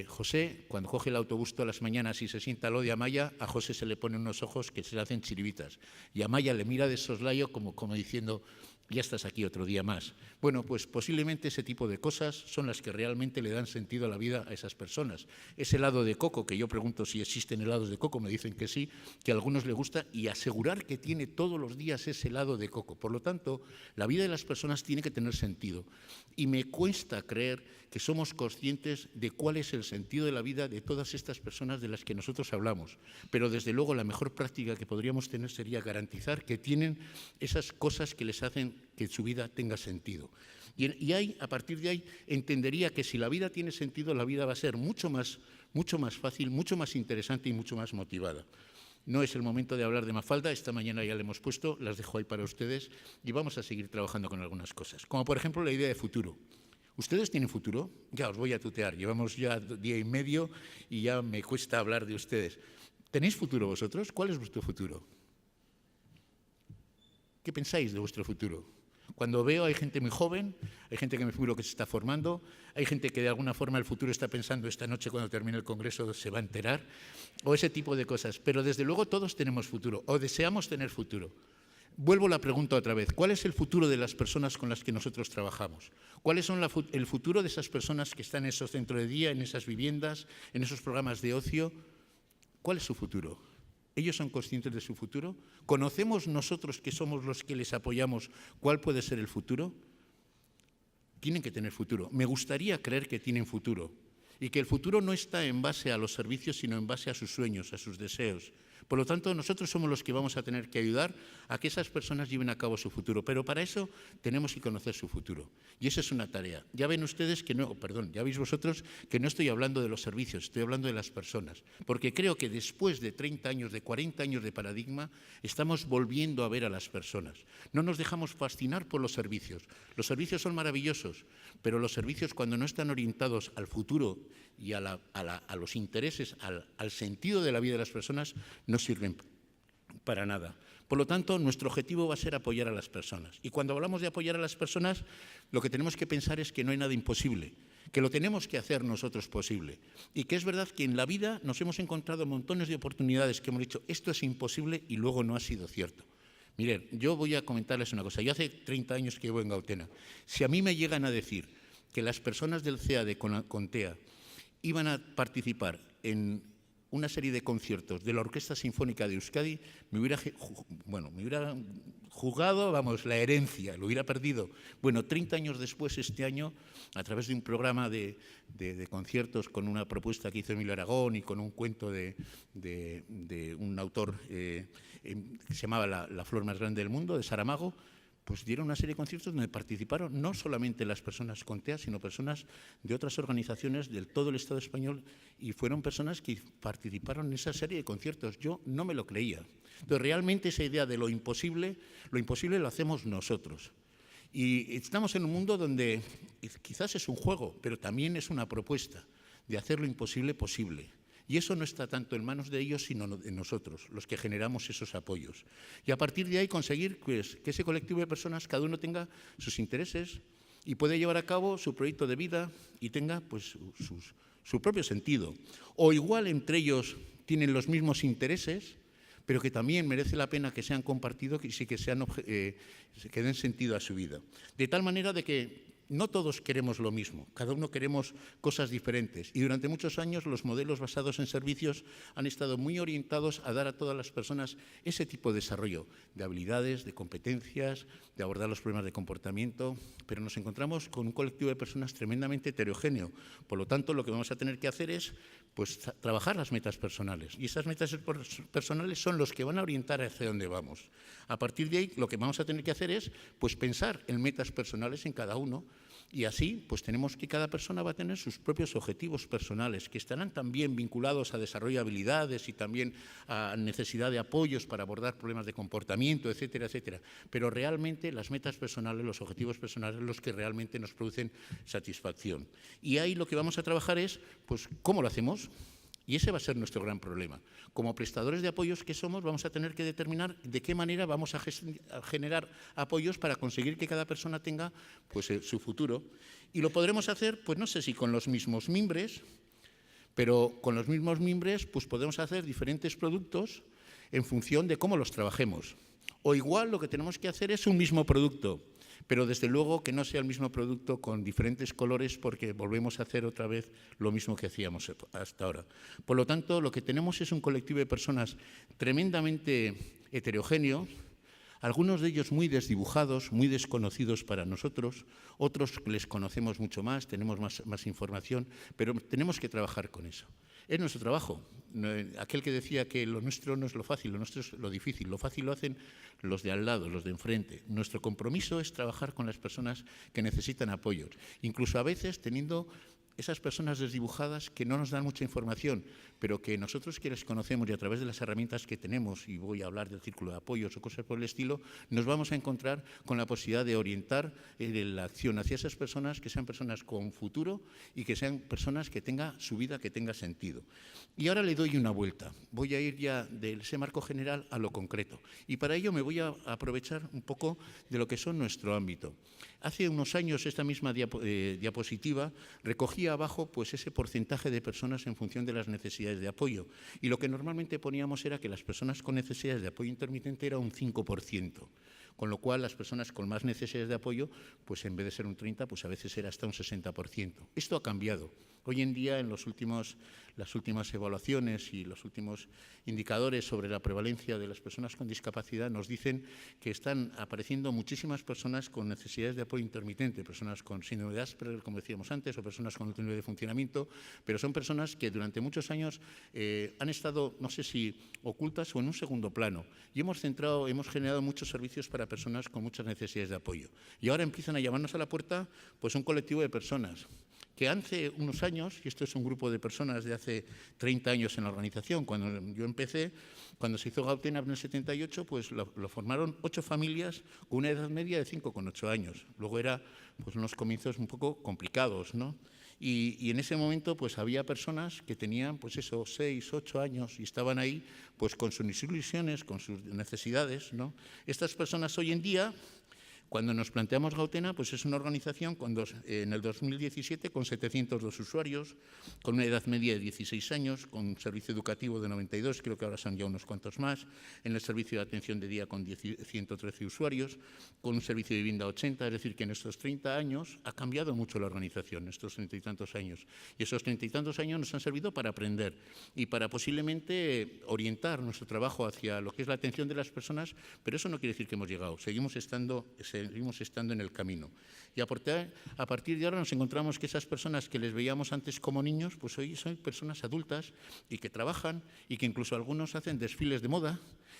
José, cuando coge el autobús todas las mañanas y se sienta al lado de Amaya, a José se le ponen unos ojos que se le hacen chiribitas. Y Amaya le mira de soslayo como diciendo, ya estás aquí otro día más. Bueno, pues posiblemente ese tipo de cosas son las que realmente le dan sentido a la vida a esas personas. Ese helado de coco, que yo pregunto si existen helados de coco, me dicen que sí, que a algunos les gusta, y asegurar que tiene todos los días ese helado de coco. Por lo tanto, la vida de las personas tiene que tener sentido. Y me cuesta creer que somos conscientes de cuál es el sentido de la vida de todas estas personas de las que nosotros hablamos. Pero desde luego la mejor práctica que podríamos tener sería garantizar que tienen esas cosas que les hacen que su vida tenga sentido. Y ahí, a partir de ahí, entendería que si la vida tiene sentido, la vida va a ser mucho más fácil, mucho más interesante y mucho más motivada. No es el momento de hablar de Mafalda, esta mañana ya le hemos puesto, las dejo ahí para ustedes y vamos a seguir trabajando con algunas cosas, como por ejemplo la idea de futuro. ¿Ustedes tienen futuro? Ya os voy a tutear, llevamos ya día y medio y ya me cuesta hablar de ustedes. ¿Tenéis futuro vosotros? ¿Cuál es vuestro futuro? ¿Qué pensáis de vuestro futuro? Cuando veo hay gente muy joven, hay gente que me figuro que se está formando, hay gente que de alguna forma el futuro está pensando esta noche cuando termine el congreso se va a enterar, o ese tipo de cosas. Pero desde luego todos tenemos futuro, o deseamos tener futuro. Vuelvo la pregunta otra vez. ¿Cuál es el futuro de las personas con las que nosotros trabajamos? ¿Cuál es el futuro de esas personas que están en esos centros de día, en esas viviendas, en esos programas de ocio? ¿Cuál es su futuro? ¿Ellos son conscientes de su futuro? ¿Conocemos nosotros, que somos los que les apoyamos, cuál puede ser el futuro? Tienen que tener futuro. Me gustaría creer que tienen futuro y que el futuro no está en base a los servicios, sino en base a sus sueños, a sus deseos. Por lo tanto, nosotros somos los que vamos a tener que ayudar a que esas personas lleven a cabo su futuro. Pero para eso tenemos que conocer su futuro. Y esa es una tarea. Ya ven ustedes que no, perdón, ya veis vosotros que no estoy hablando de los servicios, estoy hablando de las personas. Porque creo que después de 30 años, de 40 años de paradigma, estamos volviendo a ver a las personas. No nos dejamos fascinar por los servicios. Los servicios son maravillosos, pero los servicios, cuando no están orientados al futuro y a los intereses, al sentido de la vida de las personas, no sirven para nada. Por lo tanto, nuestro objetivo va a ser apoyar a las personas. Y cuando hablamos de apoyar a las personas, lo que tenemos que pensar es que no hay nada imposible, que lo tenemos que hacer nosotros posible. Y que es verdad que en la vida nos hemos encontrado montones de oportunidades que hemos dicho, esto es imposible, y luego no ha sido cierto. Miren, yo voy a comentarles una cosa. Yo hace 30 años que vivo en Gautena. Si a mí me llegan a decir que las personas del CEA de Contea iban a participar en una serie de conciertos de la Orquesta Sinfónica de Euskadi, me hubiera jugado, la herencia, lo hubiera perdido. Bueno, 30 años después, este año, a través de un programa de conciertos con una propuesta que hizo Emilio Aragón y con un cuento de un autor que se llamaba La flor más grande del mundo, de Saramago, pues dieron una serie de conciertos donde participaron no solamente las personas con TEA, sino personas de otras organizaciones del todo el Estado español, y fueron personas que participaron en esa serie de conciertos. Yo no me lo creía. Entonces, realmente esa idea de lo imposible lo hacemos nosotros. Y estamos en un mundo donde quizás es un juego, pero también es una propuesta de hacer lo imposible posible. Y eso no está tanto en manos de ellos, sino en nosotros, los que generamos esos apoyos. Y a partir de ahí conseguir pues, que ese colectivo de personas, cada uno tenga sus intereses y pueda llevar a cabo su proyecto de vida y tenga pues, su propio sentido. O igual entre ellos tienen los mismos intereses, pero que también merece la pena que sean compartidos y que den sentido a su vida. De tal manera de que no todos queremos lo mismo, cada uno queremos cosas diferentes, y durante muchos años los modelos basados en servicios han estado muy orientados a dar a todas las personas ese tipo de desarrollo de habilidades, de competencias, de abordar los problemas de comportamiento, pero nos encontramos con un colectivo de personas tremendamente heterogéneo. Por lo tanto, lo que vamos a tener que hacer es pues, trabajar las metas personales, y esas metas personales son los que van a orientar hacia dónde vamos. A partir de ahí, lo que vamos a tener que hacer es pues, pensar en metas personales en cada uno. Y así, pues tenemos que cada persona va a tener sus propios objetivos personales, que estarán también vinculados a desarrollo de habilidades y también a necesidad de apoyos para abordar problemas de comportamiento, etcétera, etcétera. Pero realmente las metas personales, los objetivos personales, los que realmente nos producen satisfacción. Y ahí lo que vamos a trabajar es, pues, ¿cómo lo hacemos? Y ese va a ser nuestro gran problema. Como prestadores de apoyos que somos, vamos a tener que determinar de qué manera vamos a generar apoyos para conseguir que cada persona tenga pues, su futuro. Y lo podremos hacer, pues no sé si con los mismos mimbres, pero con los mismos mimbres pues podemos hacer diferentes productos en función de cómo los trabajemos. O igual lo que tenemos que hacer es un mismo producto, pero desde luego que no sea el mismo producto con diferentes colores, porque volvemos a hacer otra vez lo mismo que hacíamos hasta ahora. Por lo tanto, lo que tenemos es un colectivo de personas tremendamente heterogéneo, algunos de ellos muy desdibujados, muy desconocidos para nosotros, otros les conocemos mucho más, tenemos más información, pero tenemos que trabajar con eso. Es nuestro trabajo. Aquel que decía que lo nuestro no es lo fácil, lo nuestro es lo difícil. Lo fácil lo hacen los de al lado, los de enfrente. Nuestro compromiso es trabajar con las personas que necesitan apoyos, incluso a veces teniendo esas personas desdibujadas que no nos dan mucha información, pero que nosotros que les conocemos y a través de las herramientas que tenemos, y voy a hablar del círculo de apoyos o cosas por el estilo, nos vamos a encontrar con la posibilidad de orientar la acción hacia esas personas, que sean personas con futuro y que sean personas que tengan su vida, que tenga sentido. Y ahora le doy una vuelta. Voy a ir ya de ese marco general a lo concreto. Y para ello me voy a aprovechar un poco de lo que son nuestro ámbito. Hace unos años esta misma diapositiva recogía abajo pues, ese porcentaje de personas en función de las necesidades de apoyo. Y lo que normalmente poníamos era que las personas con necesidades de apoyo intermitente era un 5%. Con lo cual, las personas con más necesidades de apoyo, pues en vez de ser un 30%, pues a veces era hasta un 60%. Esto ha cambiado. Hoy en día, en las últimas evaluaciones y los últimos indicadores sobre la prevalencia de las personas con discapacidad nos dicen que están apareciendo muchísimas personas con necesidades de apoyo intermitente, personas con síndrome de Asperger, como decíamos antes, o personas con otro nivel de funcionamiento, pero son personas que durante muchos años han estado, no sé si ocultas o en un segundo plano, y hemos generado muchos servicios para personas con muchas necesidades de apoyo. Y ahora empiezan a llamarnos a la puerta pues un colectivo de personas que hace unos años, y esto es un grupo de personas de hace 30 años en la organización, cuando yo empecé, cuando se hizo Gautena en el 78, pues lo formaron 8 familias con una edad media de 5,8 años. Luego era pues unos comienzos un poco complicados, ¿no? Y en ese momento pues había personas que tenían pues eso, 6, 8 años y estaban ahí pues con sus ilusiones, con sus necesidades, ¿no? Estas personas hoy en día, cuando nos planteamos Gautena, pues es una organización en el 2017 con 702 usuarios, con una edad media de 16 años, con un servicio educativo de 92, creo que ahora son ya unos cuantos más, en el servicio de atención de día con 113 usuarios, con un servicio de vivienda 80, es decir, que en estos 30 años ha cambiado mucho la organización, estos 30 y tantos años. Y esos 30 y tantos años nos han servido para aprender y para posiblemente orientar nuestro trabajo hacia lo que es la atención de las personas, pero eso no quiere decir que hemos llegado, seguimos estando seguimos estando en el camino. Y a partir de ahora nos encontramos que esas personas que les veíamos antes como niños, pues hoy son personas adultas y que trabajan y que incluso algunos hacen desfiles de moda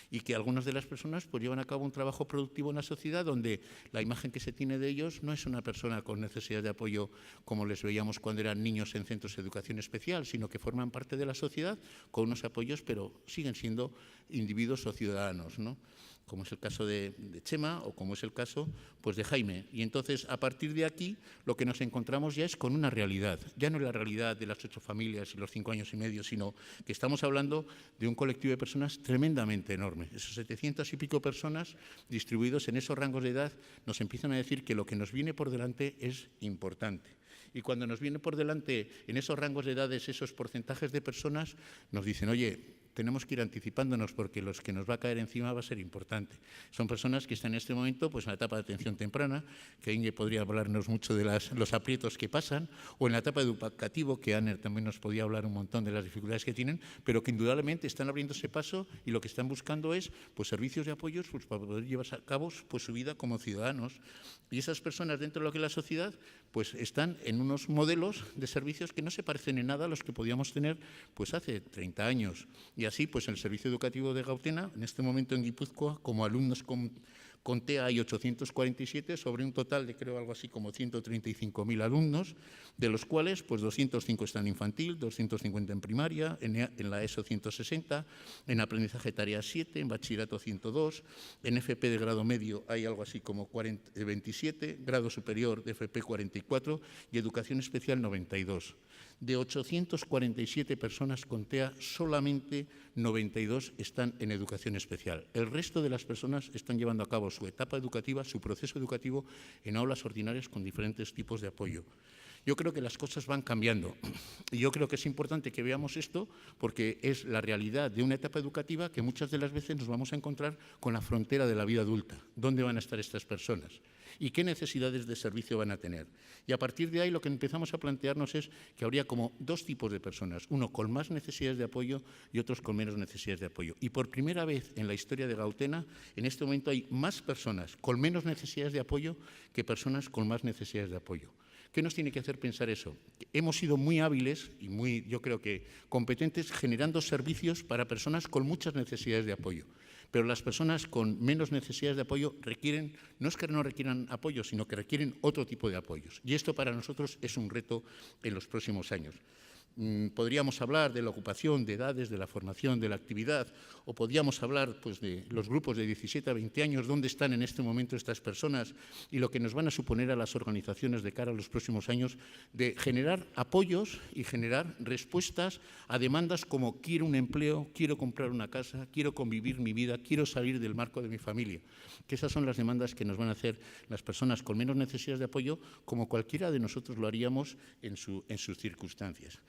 y que algunas de las personas pues llevan a cabo un trabajo productivo en la sociedad donde la imagen que se tiene de ellos no es una persona con necesidad de apoyo como les veíamos cuando eran niños en centros de educación especial, sino que forman parte de la sociedad con unos apoyos, pero siguen siendo individuos o ciudadanos, ¿no? Como es el caso de Chema o como es el caso pues, de Jaime. Y entonces, a partir de aquí, lo que nos encontramos ya es con una realidad. Ya no es la realidad de las 8 familias y los 5 años y medio, sino que estamos hablando de un colectivo de personas tremendamente enorme. Esos 700 y pico personas distribuidos en esos rangos de edad nos empiezan a decir que lo que nos viene por delante es importante. Y cuando nos viene por delante en esos rangos de edades, esos porcentajes de personas, nos dicen, oye, tenemos que ir anticipándonos porque los que nos va a caer encima va a ser importante. Son personas que están en este momento pues, en la etapa de atención temprana, que Inge podría hablarnos mucho de los aprietos que pasan, o en la etapa educativa, que Aner también nos podía hablar un montón de las dificultades que tienen, pero que indudablemente están abriendo ese paso y lo que están buscando es pues, servicios de apoyos pues, para poder llevar a cabo pues, su vida como ciudadanos. Y esas personas dentro de lo que es la sociedad pues, están en unos modelos de servicios que no se parecen en nada a los que podíamos tener pues, hace 30 años. Y así, pues el servicio educativo de Gautena, en este momento en Guipúzcoa, como alumnos con TEA hay 847 sobre un total de creo algo así como 135.000 alumnos, de los cuales pues 205 están en infantil, 250 en primaria, en la ESO 160, en aprendizaje tarea 7, en bachillerato 102, en FP de grado medio hay algo así como 27, grado superior de FP 44 y educación especial 92. De 847 personas con TEA, solamente 92 están en educación especial. El resto de las personas están llevando a cabo su etapa educativa, su proceso educativo en aulas ordinarias con diferentes tipos de apoyo. Yo creo que las cosas van cambiando y yo creo que es importante que veamos esto porque es la realidad de una etapa educativa que muchas de las veces nos vamos a encontrar con la frontera de la vida adulta. ¿Dónde van a estar estas personas? ¿Y qué necesidades de servicio van a tener? Y a partir de ahí lo que empezamos a plantearnos es que habría como dos tipos de personas, uno con más necesidades de apoyo y otros con menos necesidades de apoyo. Y por primera vez en la historia de Gautena, en este momento hay más personas con menos necesidades de apoyo que personas con más necesidades de apoyo. ¿Qué nos tiene que hacer pensar eso? Hemos sido muy hábiles y muy, yo creo que competentes generando servicios para personas con muchas necesidades de apoyo. Pero las personas con menos necesidades de apoyo requieren, no es que no requieran apoyo, sino que requieren otro tipo de apoyos. Y esto para nosotros es un reto en los próximos años. Podríamos hablar de la ocupación, de edades, de la formación, de la actividad, o podríamos hablar pues, de los grupos de 17 a 20 años, dónde están en este momento estas personas y lo que nos van a suponer a las organizaciones de cara a los próximos años de generar apoyos y generar respuestas a demandas como quiero un empleo, quiero comprar una casa, quiero convivir mi vida, quiero salir del marco de mi familia. Que esas son las demandas que nos van a hacer las personas con menos necesidades de apoyo, como cualquiera de nosotros lo haríamos en sus circunstancias.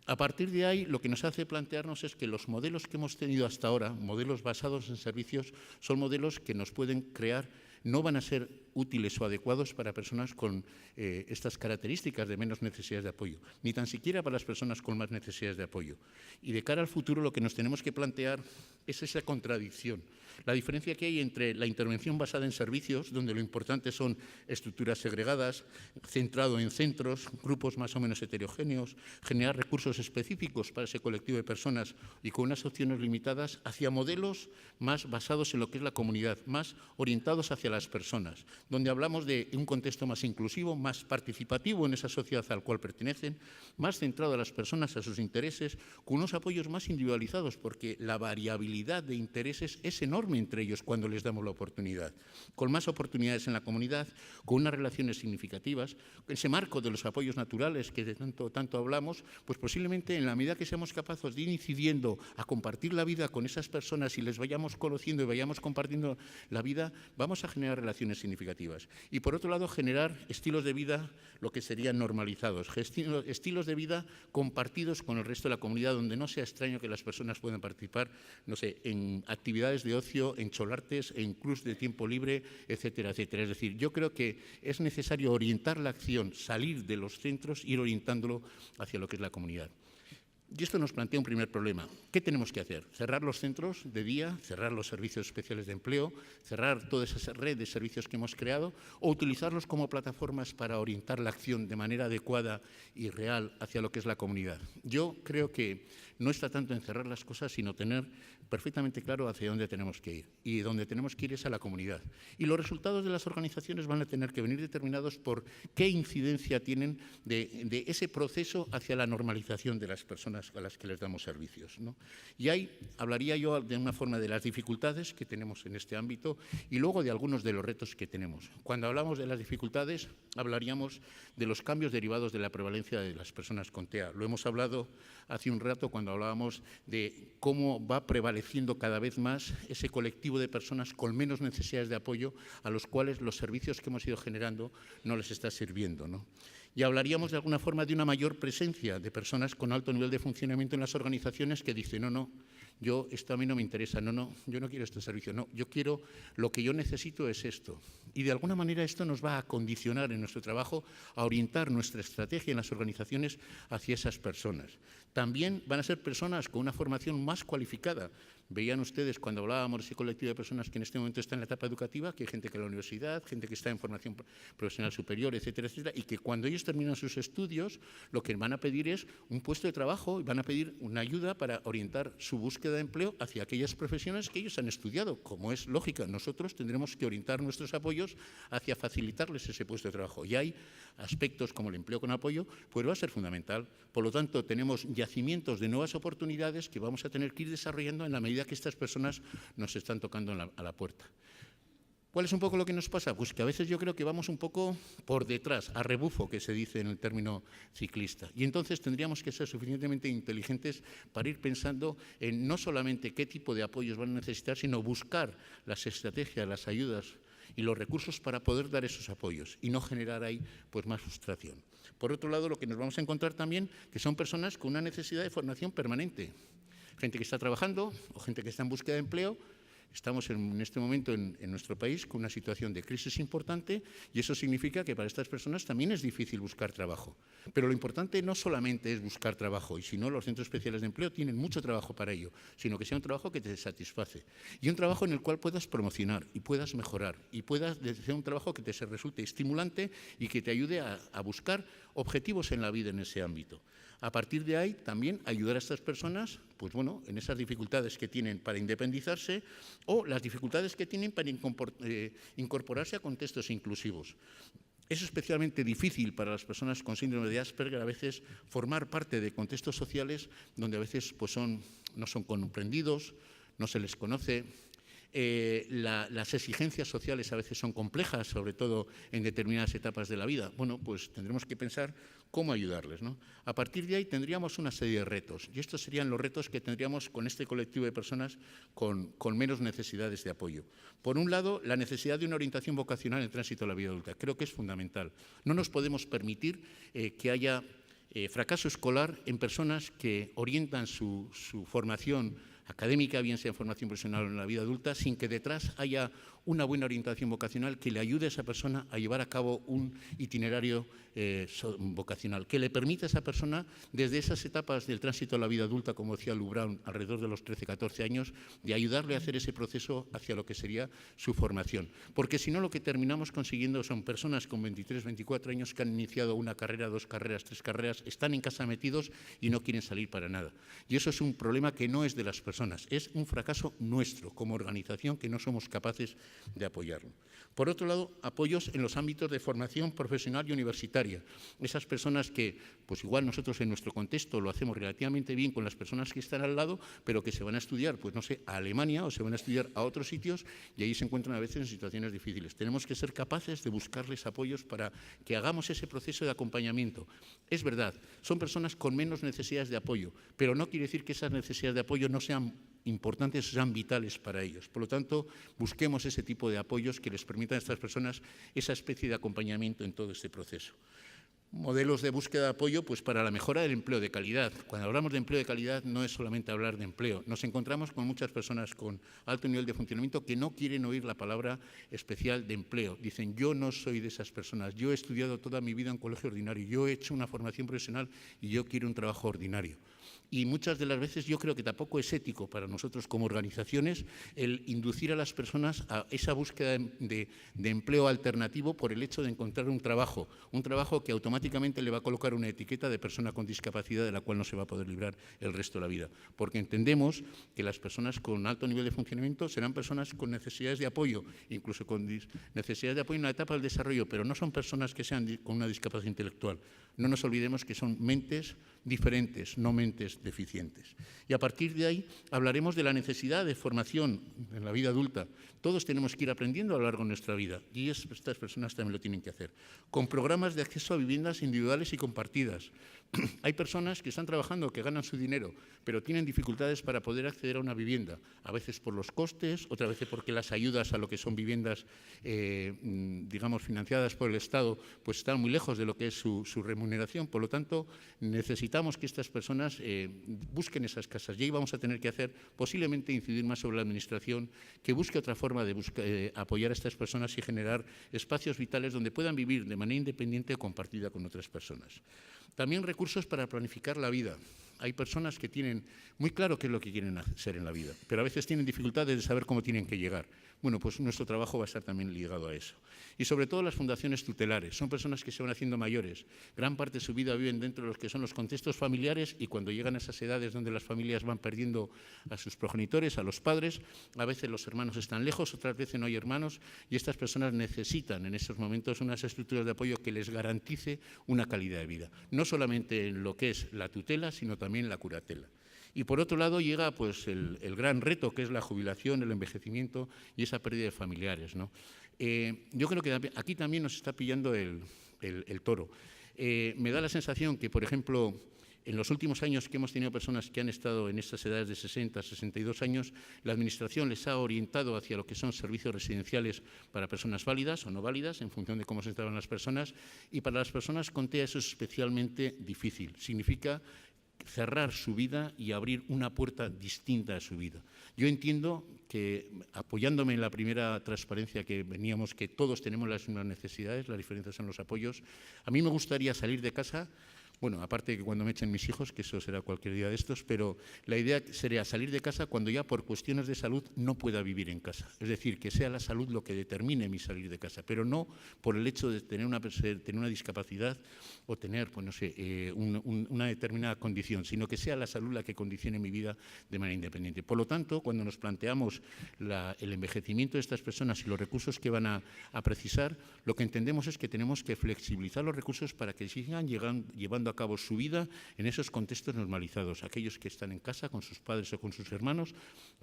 A partir de ahí, lo que nos hace plantearnos es que los modelos que hemos tenido hasta ahora, modelos basados en servicios, son modelos que nos pueden crear, no van a ser útiles o adecuados para personas con estas características de menos necesidades de apoyo, ni tan siquiera para las personas con más necesidades de apoyo. Y de cara al futuro, lo que nos tenemos que plantear es esa contradicción, la diferencia que hay entre la intervención basada en servicios, donde lo importante son estructuras segregadas, centrado en centros, grupos más o menos heterogéneos, generar recursos específicos para ese colectivo de personas y con unas opciones limitadas, hacia modelos más basados en lo que es la comunidad, más orientados hacia las personas, donde hablamos de un contexto más inclusivo, más participativo en esa sociedad al cual pertenecen, más centrado a las personas, a sus intereses, con unos apoyos más individualizados, porque la variabilidad de intereses es enorme entre ellos cuando les damos la oportunidad, con más oportunidades en la comunidad, con unas relaciones significativas, ese marco de los apoyos naturales que de tanto hablamos, pues posiblemente en la medida que seamos capaces de ir incidiendo a compartir la vida con esas personas y les vayamos conociendo y vayamos compartiendo la vida, vamos a generar relaciones significativas. Y por otro lado, generar estilos de vida, lo que serían normalizados, estilos de vida compartidos con el resto de la comunidad, donde no sea extraño que las personas puedan participar, no sé, en actividades de ocio, en cholartes, en clubs de tiempo libre, etcétera, etcétera. Es decir, yo creo que es necesario orientar la acción, salir de los centros, ir orientándolo hacia lo que es la comunidad. Y esto nos plantea un primer problema. ¿Qué tenemos que hacer? ¿Cerrar los centros de día, cerrar los servicios especiales de empleo, cerrar toda esa red de servicios que hemos creado o utilizarlos como plataformas para orientar la acción de manera adecuada y real hacia lo que es la comunidad? Yo creo que no está tanto en cerrar las cosas, sino tener perfectamente claro hacia dónde tenemos que ir. Y donde tenemos que ir es a la comunidad. Y los resultados de las organizaciones van a tener que venir determinados por qué incidencia tienen de ese proceso hacia la normalización de las personas a las que les damos servicios, ¿no? Y ahí hablaría yo de una forma de las dificultades que tenemos en este ámbito y luego de algunos de los retos que tenemos. Cuando hablamos de las dificultades, hablaríamos de los cambios derivados de la prevalencia de las personas con TEA. Lo hemos hablado hace un rato cuando hablábamos de cómo va prevaleciendo cada vez más ese colectivo de personas con menos necesidades de apoyo a los cuales los servicios que hemos ido generando no les está sirviendo, ¿no? Y hablaríamos de alguna forma de una mayor presencia de personas con alto nivel de funcionamiento en las organizaciones que dicen, no, esto a mí no me interesa, yo no quiero este servicio, yo quiero, lo que yo necesito es esto. Y de alguna manera esto nos va a condicionar en nuestro trabajo, a orientar nuestra estrategia en las organizaciones hacia esas personas. También van a ser personas con una formación más cualificada. Veían ustedes cuando hablábamos de ese colectivo de personas que en este momento está en la etapa educativa, que hay gente que en la universidad, gente que está en formación profesional superior, etcétera, etcétera, y que cuando ellos terminan sus estudios, lo que van a pedir es un puesto de trabajo y van a pedir una ayuda para orientar su búsqueda de empleo hacia aquellas profesiones que ellos han estudiado. Como es lógica, nosotros tendremos que orientar nuestros apoyos hacia facilitarles ese puesto de trabajo. Y hay aspectos como el empleo con apoyo, pues va a ser fundamental. Por lo tanto, tenemos yacimientos de nuevas oportunidades que vamos a tener que ir desarrollando en la medida que estas personas nos están tocando a la puerta. ¿Cuál es un poco lo que nos pasa? Pues que a veces yo creo que vamos un poco por detrás, a rebufo, que se dice en el término ciclista. Y entonces tendríamos que ser suficientemente inteligentes para ir pensando en no solamente qué tipo de apoyos van a necesitar, sino buscar las estrategias, las ayudas y los recursos para poder dar esos apoyos y no generar ahí pues más frustración. Por otro lado, lo que nos vamos a encontrar también que son personas con una necesidad de formación permanente. Gente que está trabajando o gente que está en búsqueda de empleo. Estamos en este momento en nuestro país con una situación de crisis importante y eso significa que para estas personas también es difícil buscar trabajo. Pero lo importante no solamente es buscar trabajo, y si no, los centros especiales de empleo tienen mucho trabajo para ello, sino que sea un trabajo que te satisface y un trabajo en el cual puedas promocionar y puedas mejorar y puedas ser un trabajo que te resulte estimulante y que te ayude a buscar objetivos en la vida en ese ámbito. A partir de ahí, también ayudar a estas personas, pues bueno, en esas dificultades que tienen para independizarse o las dificultades que tienen para incorporarse a contextos inclusivos. Es especialmente difícil para las personas con síndrome de Asperger a veces formar parte de contextos sociales donde a veces pues no son comprendidos, no se les conoce. Las exigencias sociales a veces son complejas, sobre todo en determinadas etapas de la vida. Bueno, pues tendremos que pensar cómo ayudarles, ¿no? A partir de ahí tendríamos una serie de retos, y estos serían los retos que tendríamos con este colectivo de personas con menos necesidades de apoyo. Por un lado, la necesidad de una orientación vocacional en el tránsito a la vida adulta. Creo que es fundamental. No nos podemos permitir que haya fracaso escolar en personas que orientan su formación académica, bien sea en formación profesional o en la vida adulta, sin que detrás haya una buena orientación vocacional que le ayude a esa persona a llevar a cabo un itinerario vocacional, que le permita a esa persona, desde esas etapas del tránsito a la vida adulta, como decía Lou Brown, alrededor de los 13, 14 años, de ayudarle a hacer ese proceso hacia lo que sería su formación. Porque si no, lo que terminamos consiguiendo son personas con 23, 24 años que han iniciado una carrera, 2 carreras, 3 carreras, están en casa metidos y no quieren salir para nada. Y eso es un problema que no es de las personas, es un fracaso nuestro como organización que no somos capaces de apoyarlo. Por otro lado, apoyos en los ámbitos de formación profesional y universitaria. Esas personas que, pues igual nosotros en nuestro contexto lo hacemos relativamente bien con las personas que están al lado, pero que se van a estudiar, pues no sé, a Alemania o se van a estudiar a otros sitios y ahí se encuentran a veces en situaciones difíciles. Tenemos que ser capaces de buscarles apoyos para que hagamos ese proceso de acompañamiento. Es verdad, son personas con menos necesidades de apoyo, pero no quiere decir que esas necesidades de apoyo no sean importantes, sean vitales para ellos. Por lo tanto, busquemos ese tipo de apoyos que les permitan a estas personas esa especie de acompañamiento en todo este proceso. Modelos de búsqueda de apoyo pues para la mejora del empleo de calidad. Cuando hablamos de empleo de calidad no es solamente hablar de empleo. Nos encontramos con muchas personas con alto nivel de funcionamiento que no quieren oír la palabra especial de empleo. Dicen, yo no soy de esas personas, yo he estudiado toda mi vida en colegio ordinario, yo he hecho una formación profesional y yo quiero un trabajo ordinario. y muchas de las veces yo creo que tampoco es ético para nosotros como organizaciones el inducir a las personas a esa búsqueda de empleo alternativo por el hecho de encontrar un trabajo que automáticamente le va a colocar una etiqueta de persona con discapacidad de la cual no se va a poder librar el resto de la vida, porque entendemos que las personas con alto nivel de funcionamiento serán personas con necesidades de apoyo, incluso con necesidades de apoyo en una etapa del desarrollo, pero no son personas que sean con una discapacidad intelectual. No nos olvidemos que son mentes diferentes, no mentes deficientes. Y a partir de ahí hablaremos de la necesidad de formación en la vida adulta. Todos tenemos que ir aprendiendo a lo largo de nuestra vida y estas personas también lo tienen que hacer. Con programas de acceso a viviendas individuales y compartidas. Hay personas que están trabajando, que ganan su dinero, pero tienen dificultades para poder acceder a una vivienda, a veces por los costes, otras veces porque las ayudas a lo que son viviendas, digamos, financiadas por el Estado, pues están muy lejos de lo que es su remuneración. Por lo tanto, necesitamos que estas personas busquen esas casas. Y ahí vamos a tener que hacer, posiblemente incidir más sobre la Administración, que busque otra forma de apoyar a estas personas y generar espacios vitales donde puedan vivir de manera independiente o compartida con otras personas. También recursos para planificar la vida. Hay personas que tienen muy claro qué es lo que quieren hacer en la vida, pero a veces tienen dificultades de saber cómo tienen que llegar. Bueno, pues nuestro trabajo va a estar también ligado a eso. Y sobre todo las fundaciones tutelares. Son personas que se van haciendo mayores. Gran parte de su vida viven dentro de los que son los contextos familiares y cuando llegan a esas edades donde las familias van perdiendo a sus progenitores, a los padres, a veces los hermanos están lejos, otras veces no hay hermanos y estas personas necesitan en esos momentos unas estructuras de apoyo que les garantice una calidad de vida. No solamente en lo que es la tutela, sino también la curatela. Y por otro lado llega pues, el gran reto que es la jubilación, el envejecimiento y esa pérdida de familiares, ¿no? Yo creo que aquí también nos está pillando el toro. Me da la sensación que, por ejemplo, en los últimos años que hemos tenido personas que han estado en estas edades de 60, 62 años, la Administración les ha orientado hacia lo que son servicios residenciales para personas válidas o no válidas, en función de cómo se tratan las personas, y para las personas con TEA eso es especialmente difícil. Significa cerrar su vida y abrir una puerta distinta a su vida. Yo entiendo que, apoyándome en la primera transparencia que veníamos, que todos tenemos las mismas necesidades, la diferencia son los apoyos, a mí me gustaría salir de casa. Bueno, aparte de que cuando me echen mis hijos, que eso será cualquier día de estos, pero la idea sería salir de casa cuando ya por cuestiones de salud no pueda vivir en casa. Es decir, que sea la salud lo que determine mi salir de casa, pero no por el hecho de tener una discapacidad o tener, pues no sé, una determinada condición, sino que sea la salud la que condicione mi vida de manera independiente. Por lo tanto, cuando nos planteamos el envejecimiento de estas personas y los recursos que van a precisar, lo que entendemos es que tenemos que flexibilizar los recursos para que sigan llevando a cabo su vida en esos contextos normalizados. Aquellos que están en casa con sus padres o con sus hermanos,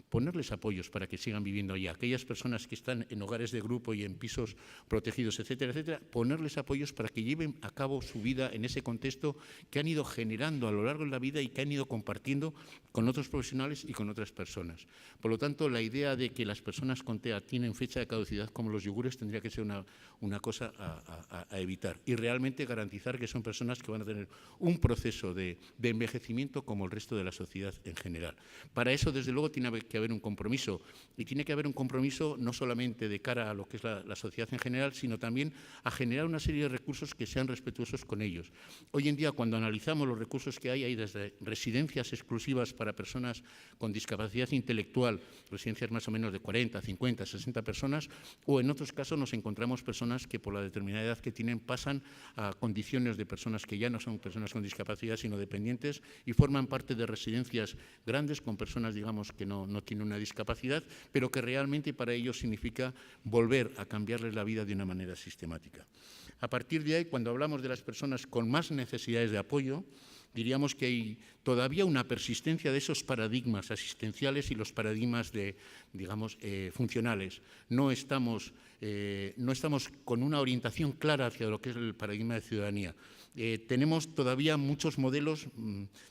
ponerles apoyos para que sigan viviendo allí. Aquellas personas que están en hogares de grupo y en pisos protegidos, etcétera, etcétera, ponerles apoyos para que lleven a cabo su vida en ese contexto que han ido generando a lo largo de la vida y que han ido compartiendo con otros profesionales y con otras personas. Por lo tanto, la idea de que las personas con TEA tienen fecha de caducidad como los yogures tendría que ser una cosa a evitar y realmente garantizar que son personas que van a tener un proceso de envejecimiento como el resto de la sociedad en general. Para eso, desde luego, tiene que haber un compromiso y tiene que haber un compromiso no solamente de cara a lo que es la sociedad en general, sino también a generar una serie de recursos que sean respetuosos con ellos. Hoy en día, cuando analizamos los recursos que hay desde residencias exclusivas para personas con discapacidad intelectual, residencias más o menos de 40, 50, 60 personas, o en otros casos nos encontramos personas que por la determinada edad que tienen pasan a condiciones de personas que ya no son personas con discapacidad, sino dependientes y forman parte de residencias grandes con personas, digamos, que no tienen una discapacidad, pero que realmente para ellos significa volver a cambiarles la vida de una manera sistemática. A partir de ahí, cuando hablamos de las personas con más necesidades de apoyo, diríamos que hay todavía una persistencia de esos paradigmas asistenciales y los paradigmas funcionales. No estamos con una orientación clara hacia lo que es el paradigma de ciudadanía. Tenemos todavía muchos modelos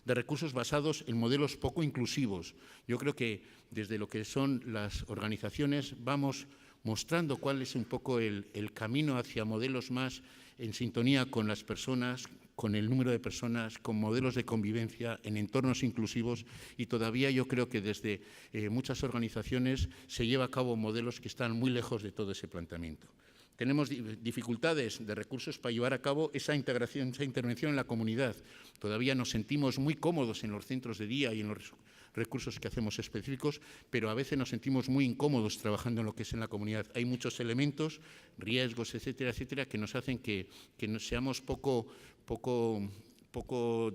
de recursos basados en modelos poco inclusivos. Yo creo que desde lo que son las organizaciones vamos mostrando cuál es un poco el camino hacia modelos más en sintonía con las personas, con el número de personas, con modelos de convivencia, en entornos inclusivos y todavía yo creo que desde muchas organizaciones se lleva a cabo modelos que están muy lejos de todo ese planteamiento. Tenemos dificultades de recursos para llevar a cabo esa integración, esa intervención en la comunidad. Todavía nos sentimos muy cómodos en los centros de día y en los recursos que hacemos específicos, pero a veces nos sentimos muy incómodos trabajando en lo que es en la comunidad. Hay muchos elementos, riesgos, etcétera, etcétera, que nos hacen que seamos poco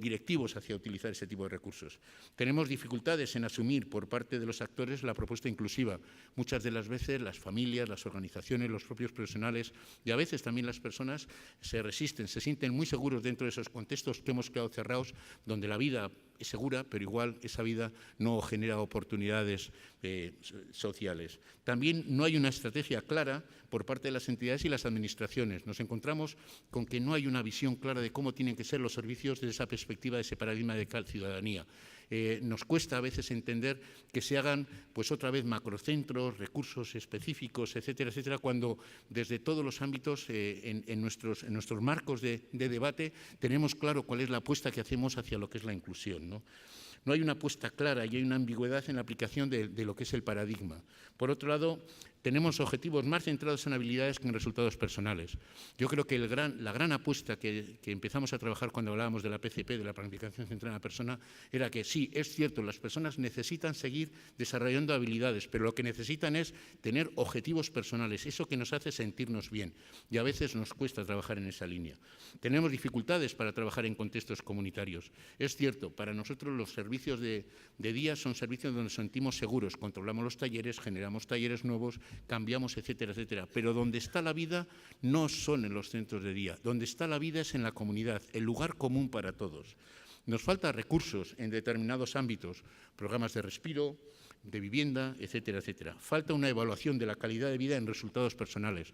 directivos hacia utilizar ese tipo de recursos. Tenemos dificultades en asumir por parte de los actores la propuesta inclusiva. Muchas de las veces las familias, las organizaciones, los propios profesionales y a veces también las personas se resisten, se sienten muy seguros dentro de esos contextos que hemos creado cerrados, donde la vida es segura, pero igual esa vida no genera oportunidades sociales. También no hay una estrategia clara por parte de las entidades y las administraciones. Nos encontramos con que no hay una visión clara de cómo tienen que ser los servicios desde esa perspectiva, de ese paradigma de ciudadanía. Nos cuesta a veces entender que se hagan, pues otra vez, macrocentros, recursos específicos, etcétera, etcétera, cuando desde todos los ámbitos, en nuestros marcos de debate, tenemos claro cuál es la apuesta que hacemos hacia lo que es la inclusión, ¿no? No hay una apuesta clara y hay una ambigüedad en la aplicación de lo que es el paradigma. Por otro lado, tenemos objetivos más centrados en habilidades que en resultados personales. Yo creo que la gran apuesta que empezamos a trabajar cuando hablábamos de la PCP, de la planificación centrada en la persona, era que sí, es cierto, las personas necesitan seguir desarrollando habilidades, pero lo que necesitan es tener objetivos personales, eso que nos hace sentirnos bien. Y a veces nos cuesta trabajar en esa línea. Tenemos dificultades para trabajar en contextos comunitarios. Es cierto, para nosotros los servicios de día son servicios donde nos sentimos seguros, controlamos los talleres, generamos talleres nuevos, cambiamos, etcétera, etcétera. Pero donde está la vida no son en los centros de día. Donde está la vida es en la comunidad, el lugar común para todos. Nos faltan recursos en determinados ámbitos, programas de respiro, de vivienda, etcétera, etcétera. Falta una evaluación de la calidad de vida en resultados personales.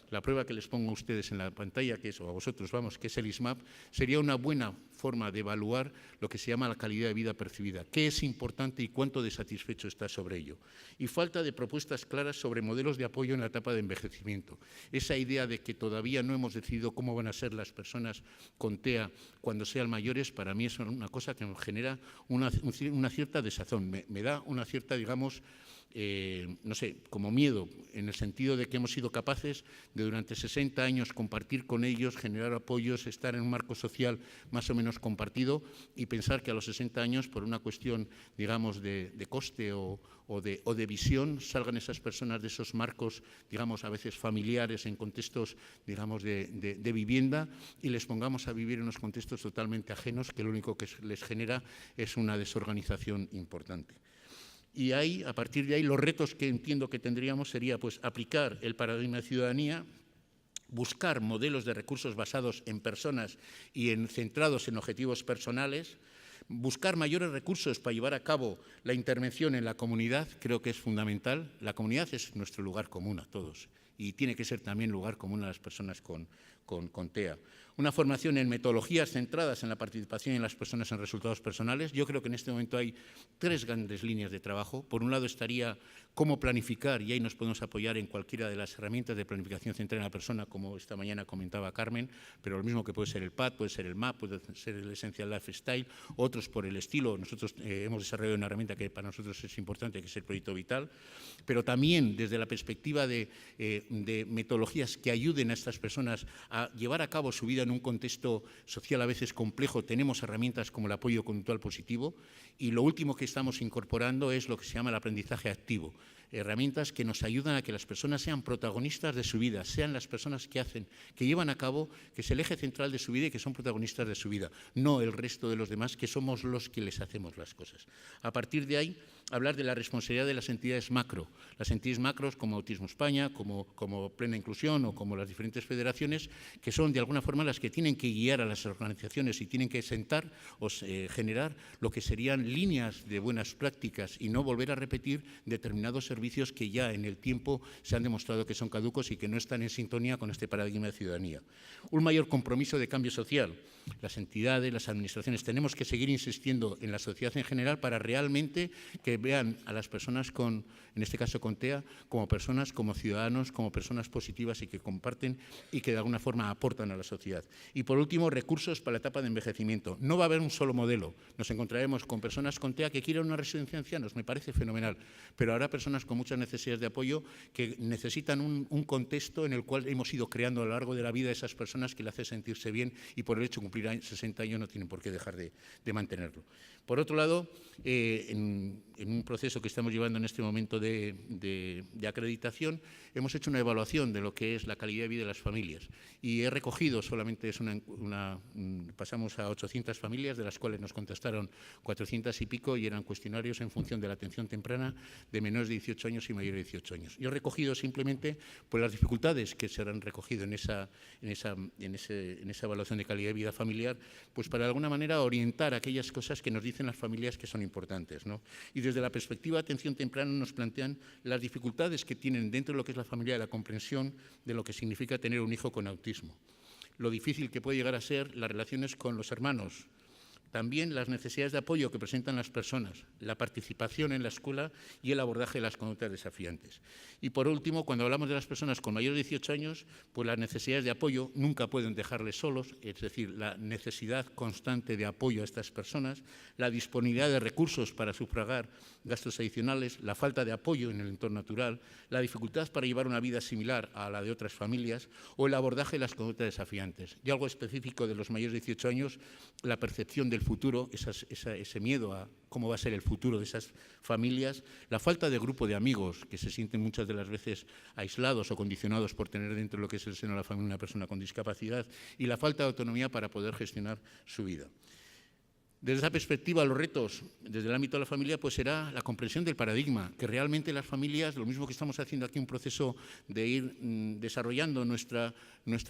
La prueba que les pongo a ustedes en la pantalla, o a vosotros, vamos, que es el ISMAP, sería una buena forma de evaluar lo que se llama la calidad de vida percibida. ¿Qué es importante y cuánto de satisfecho está sobre ello? Y falta de propuestas claras sobre modelos de apoyo en la etapa de envejecimiento. Esa idea de que todavía no hemos decidido cómo van a ser las personas con TEA cuando sean mayores, para mí es una cosa que nos genera una cierta desazón. Me da una cierta, digamos, no sé, como miedo, en el sentido de que hemos sido capaces de durante 60 años compartir con ellos, generar apoyos, estar en un marco social más o menos compartido y pensar que a los 60 años, por una cuestión, digamos, de coste o de visión, salgan esas personas de esos marcos, digamos, a veces familiares, en contextos, digamos, de vivienda y les pongamos a vivir en unos contextos totalmente ajenos que lo único que les genera es una desorganización importante. Y ahí, a partir de ahí, los retos que entiendo que tendríamos sería pues, aplicar el paradigma de ciudadanía, buscar modelos de recursos basados en personas y centrados en objetivos personales, buscar mayores recursos para llevar a cabo la intervención en la comunidad, creo que es fundamental. La comunidad es nuestro lugar común a todos y tiene que ser también lugar común a las personas con TEA. Una formación en metodologías centradas en la participación de las personas en resultados personales. Yo creo que en este momento hay 3 grandes líneas de trabajo. Por un lado estaría cómo planificar, y ahí nos podemos apoyar en cualquiera de las herramientas de planificación centrada en la persona, como esta mañana comentaba Carmen, pero lo mismo que puede ser el PAD, puede ser el MAP, puede ser el Essential Lifestyle, otros por el estilo. Nosotros hemos desarrollado una herramienta que para nosotros es importante, que es el Proyecto Vital, pero también desde la perspectiva de metodologías que ayuden a estas personas a llevar a cabo su vida en un contexto social a veces complejo, tenemos herramientas como el apoyo conductual positivo y lo último que estamos incorporando es lo que se llama el aprendizaje activo, herramientas que nos ayudan a que las personas sean protagonistas de su vida, sean las personas que hacen, que llevan a cabo, que es el eje central de su vida y que son protagonistas de su vida, no el resto de los demás que somos los que les hacemos las cosas. A partir de ahí, hablar de la responsabilidad de las entidades macro. Las entidades macros como Autismo España, como Plena Inclusión o como las diferentes federaciones, que son de alguna forma las que tienen que guiar a las organizaciones y tienen que sentar o generar lo que serían líneas de buenas prácticas y no volver a repetir determinados servicios que ya en el tiempo se han demostrado que son caducos y que no están en sintonía con este paradigma de ciudadanía. Un mayor compromiso de cambio social. Las entidades, las administraciones, tenemos que seguir insistiendo en la sociedad en general para realmente que vean a las personas en este caso con TEA, como personas, como ciudadanos, como personas positivas y que comparten y que de alguna forma aportan a la sociedad. Y por último, recursos para la etapa de envejecimiento. No va a haber un solo modelo. Nos encontraremos con personas con TEA que quieran una residencia de ancianos, me parece fenomenal, pero habrá personas con muchas necesidades de apoyo que necesitan un contexto en el cual hemos ido creando a lo largo de la vida esas personas que le hace sentirse bien y por el hecho de cumplir 60 años no tienen por qué dejar de mantenerlo. Por otro lado, en un proceso que estamos llevando en este momento de acreditación, hemos hecho una evaluación de lo que es la calidad de vida de las familias y he recogido, solamente es pasamos a 800 familias, de las cuales nos contestaron 400 y pico y eran cuestionarios en función de la atención temprana de menores de 18 años y mayores de 18 años. Yo he recogido simplemente pues, las dificultades que se han recogido en esa evaluación de calidad de vida familiar, pues para de alguna manera orientar aquellas cosas que nos dicen las familias que son importantes, ¿no? Y desde la perspectiva de atención temprana nos plantean las dificultades que tienen dentro de lo que es la familia de la comprensión de lo que significa tener un hijo con autismo, lo difícil que puede llegar a ser las relaciones con los hermanos, también las necesidades de apoyo que presentan las personas, la participación en la escuela y el abordaje de las conductas desafiantes. Y por último, cuando hablamos de las personas con mayores de 18 años, pues las necesidades de apoyo nunca pueden dejarles solos, es decir, la necesidad constante de apoyo a estas personas, la disponibilidad de recursos para sufragar gastos adicionales, la falta de apoyo en el entorno natural, la dificultad para llevar una vida similar a la de otras familias o el abordaje de las conductas desafiantes. Y algo específico de los mayores de 18 años, la percepción del futuro, ese miedo a cómo va a ser el futuro de esas familias, la falta de grupo de amigos que se sienten muchas de las veces aislados o condicionados por tener dentro de lo que es el seno de la familia una persona con discapacidad y la falta de autonomía para poder gestionar su vida. Desde esa perspectiva, los retos desde el ámbito de la familia pues será la comprensión del paradigma, que realmente las familias, lo mismo que estamos haciendo aquí, un proceso de ir desarrollando nuestra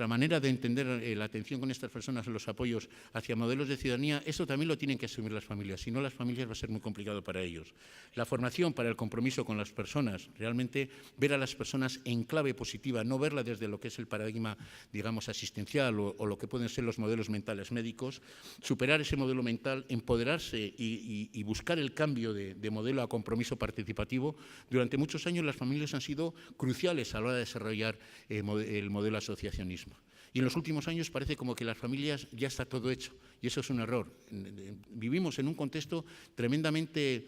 manera de entender la atención con estas personas en los apoyos hacia modelos de ciudadanía, eso también lo tienen que asumir las familias, si no las familias va a ser muy complicado para ellos. La formación para el compromiso con las personas, realmente ver a las personas en clave positiva, no verla desde lo que es el paradigma, digamos, asistencial o lo que pueden ser los modelos mentales médicos, superar ese modelo mental, empoderarse y buscar el cambio de modelo a compromiso participativo. Durante muchos años las familias han sido cruciales a la hora de desarrollar el modelo asociacionismo. Y en los últimos años parece como que las familias ya está todo hecho, y eso es un error. Vivimos en un contexto tremendamente,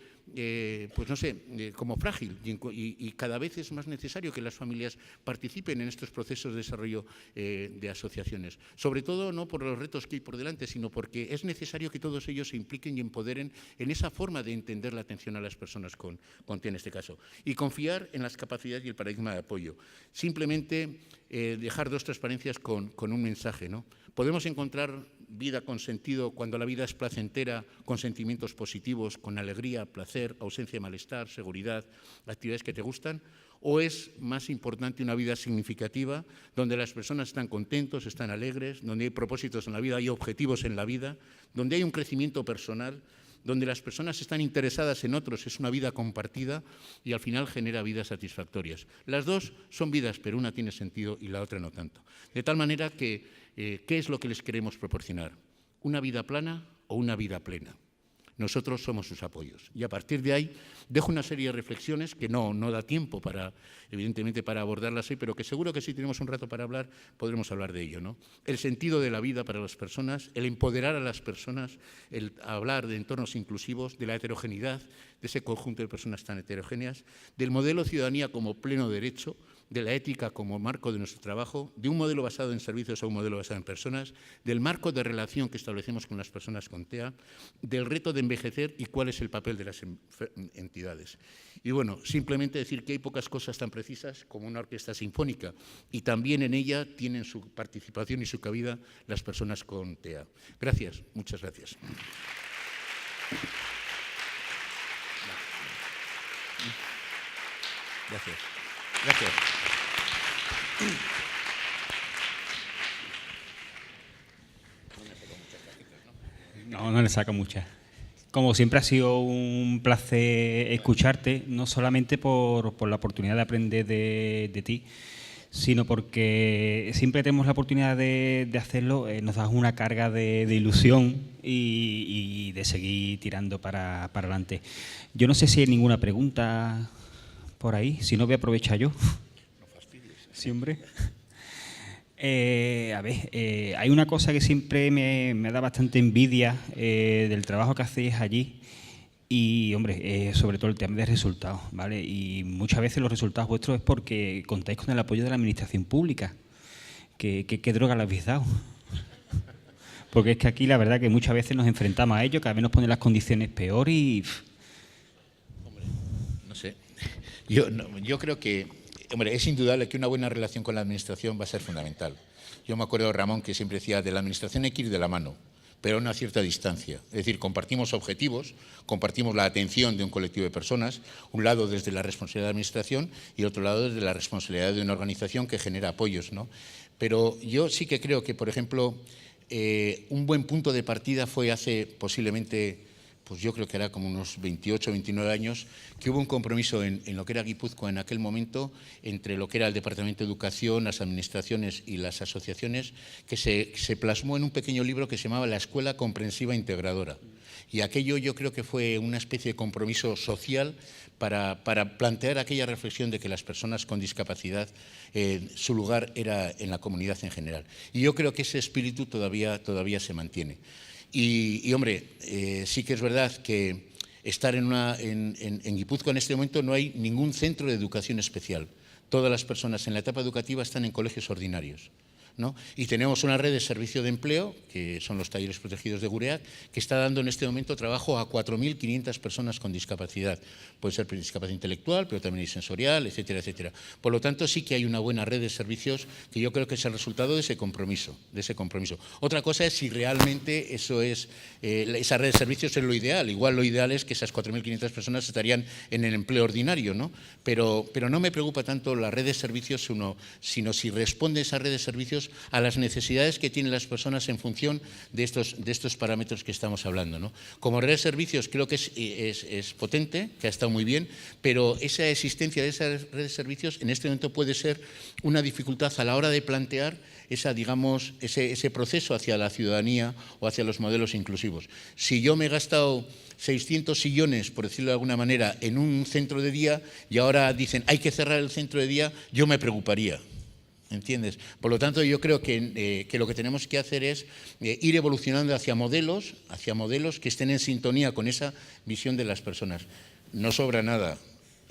pues no sé, como frágil, y cada vez es más necesario que las familias participen en estos procesos de desarrollo de asociaciones. Sobre todo no por los retos que hay por delante, sino porque es necesario que todos ellos se impliquen y empoderen en esa forma de entender la atención a las personas con TEA en este caso. Y confiar en las capacidades y el paradigma de apoyo. Simplemente dejar dos transparencias con un mensaje, ¿no? Podemos encontrar vida con sentido cuando la vida es placentera, con sentimientos positivos, con alegría, placer, ausencia de malestar, seguridad, actividades que te gustan, o es más importante una vida significativa donde las personas están contentos, están alegres, donde hay propósitos en la vida, hay objetivos en la vida, donde hay un crecimiento personal, donde las personas están interesadas en otros, es una vida compartida y al final genera vidas satisfactorias. Las dos son vidas, pero una tiene sentido y la otra no tanto. De tal manera que, ¿qué es lo que les queremos proporcionar? ¿Una vida plana o una vida plena? Nosotros somos sus apoyos. Y a partir de ahí dejo una serie de reflexiones que no da tiempo para, evidentemente, para abordarlas hoy, pero que seguro que si tenemos un rato para hablar, podremos hablar de ello, ¿no? El sentido de la vida para las personas, el empoderar a las personas, el hablar de entornos inclusivos, de la heterogeneidad, de ese conjunto de personas tan heterogéneas, del modelo ciudadanía como pleno derecho, de la ética como marco de nuestro trabajo, de un modelo basado en servicios a un modelo basado en personas, del marco de relación que establecemos con las personas con TEA, del reto de envejecer y cuál es el papel de las entidades. Y bueno, simplemente decir que hay pocas cosas tan precisas como una orquesta sinfónica y también en ella tienen su participación y su cabida las personas con TEA. Gracias, muchas gracias. Gracias. Gracias. No le saco muchas. Como siempre ha sido un placer escucharte, no solamente por la oportunidad de aprender de ti, sino porque siempre tenemos la oportunidad de hacerlo, nos das una carga de ilusión y de seguir tirando para adelante. Yo no sé si hay ninguna pregunta por ahí, si no voy a aprovechar yo. No fastidies. Sí, hombre. A ver, hay una cosa que siempre me da bastante envidia del trabajo que hacéis allí, Y, hombre, sobre todo el tema de resultados, ¿vale? Y muchas veces los resultados vuestros es porque contáis con el apoyo de la administración pública. ¿Qué droga le habéis dado? Porque es que aquí la verdad que muchas veces nos enfrentamos a ello, cada vez nos ponen las condiciones peor y... Hombre, no sé. Yo creo que, hombre, es indudable que una buena relación con la administración va a ser fundamental. Yo me acuerdo de Ramón que siempre decía, de la administración hay que ir de la mano, pero a una cierta distancia. Es decir, compartimos objetivos, compartimos la atención de un colectivo de personas, un lado desde la responsabilidad de la administración y otro lado desde la responsabilidad de una organización que genera apoyos, ¿no? Pero yo sí que creo que, por ejemplo, un buen punto de partida fue hace posiblemente, pues yo creo que era como unos 28 o 29 años, que hubo un compromiso en lo que era Guipúzcoa en aquel momento entre lo que era el Departamento de Educación, las administraciones y las asociaciones, que se plasmó en un pequeño libro que se llamaba La Escuela Comprensiva Integradora. Y aquello yo creo que fue una especie de compromiso social para plantear aquella reflexión de que las personas con discapacidad, su lugar era en la comunidad en general. Y yo creo que ese espíritu todavía se mantiene. Y hombre, sí que es verdad que estar en Guipúzcoa en este momento no hay ningún centro de educación especial. Todas las personas en la etapa educativa están en colegios ordinarios, ¿no? Y tenemos una red de servicio de empleo, que son los talleres protegidos de Gureak, que está dando en este momento trabajo a 4.500 personas con discapacidad. Puede ser discapacidad intelectual, pero también hay sensorial, etcétera, etcétera. Por lo tanto, sí que hay una buena red de servicios que yo creo que es el resultado de ese compromiso. Otra cosa es si realmente eso es, esa red de servicios es lo ideal. Igual lo ideal es que esas 4.500 personas estarían en el empleo ordinario, ¿no? Pero no me preocupa tanto la red de servicios, sino si responde esa red de servicios a las necesidades que tienen las personas en función de estos parámetros que estamos hablando, ¿no? Como red de servicios creo que es potente, que ha estado muy bien, pero esa existencia de esa red de servicios en este momento puede ser una dificultad a la hora de plantear ese proceso hacia la ciudadanía o hacia los modelos inclusivos. Si yo me he gastado 600 sillones, por decirlo de alguna manera, en un centro de día y ahora dicen hay que cerrar el centro de día, yo me preocuparía. ¿Entiendes? Por lo tanto, yo creo que lo que tenemos que hacer es ir evolucionando hacia modelos que estén en sintonía con esa visión de las personas. No sobra nada.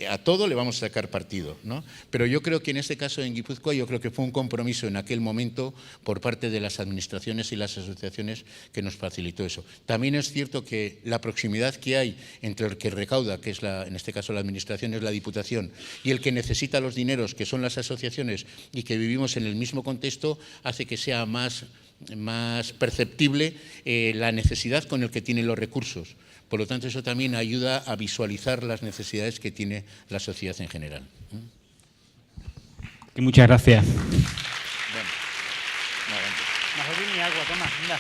A todo le vamos a sacar partido, ¿no? Pero yo creo que en este caso en Guipúzcoa, yo creo que fue un compromiso en aquel momento por parte de las administraciones y las asociaciones que nos facilitó eso. También es cierto que la proximidad que hay entre el que recauda, que es en este caso la administración, es la Diputación, y el que necesita los dineros, que son las asociaciones, y que vivimos en el mismo contexto, hace que sea más perceptible la necesidad con el que tienen los recursos. Por lo tanto, eso también ayuda a visualizar las necesidades que tiene la sociedad en general. Y muchas gracias. Bueno, Mejor vino y agua, toma, mira.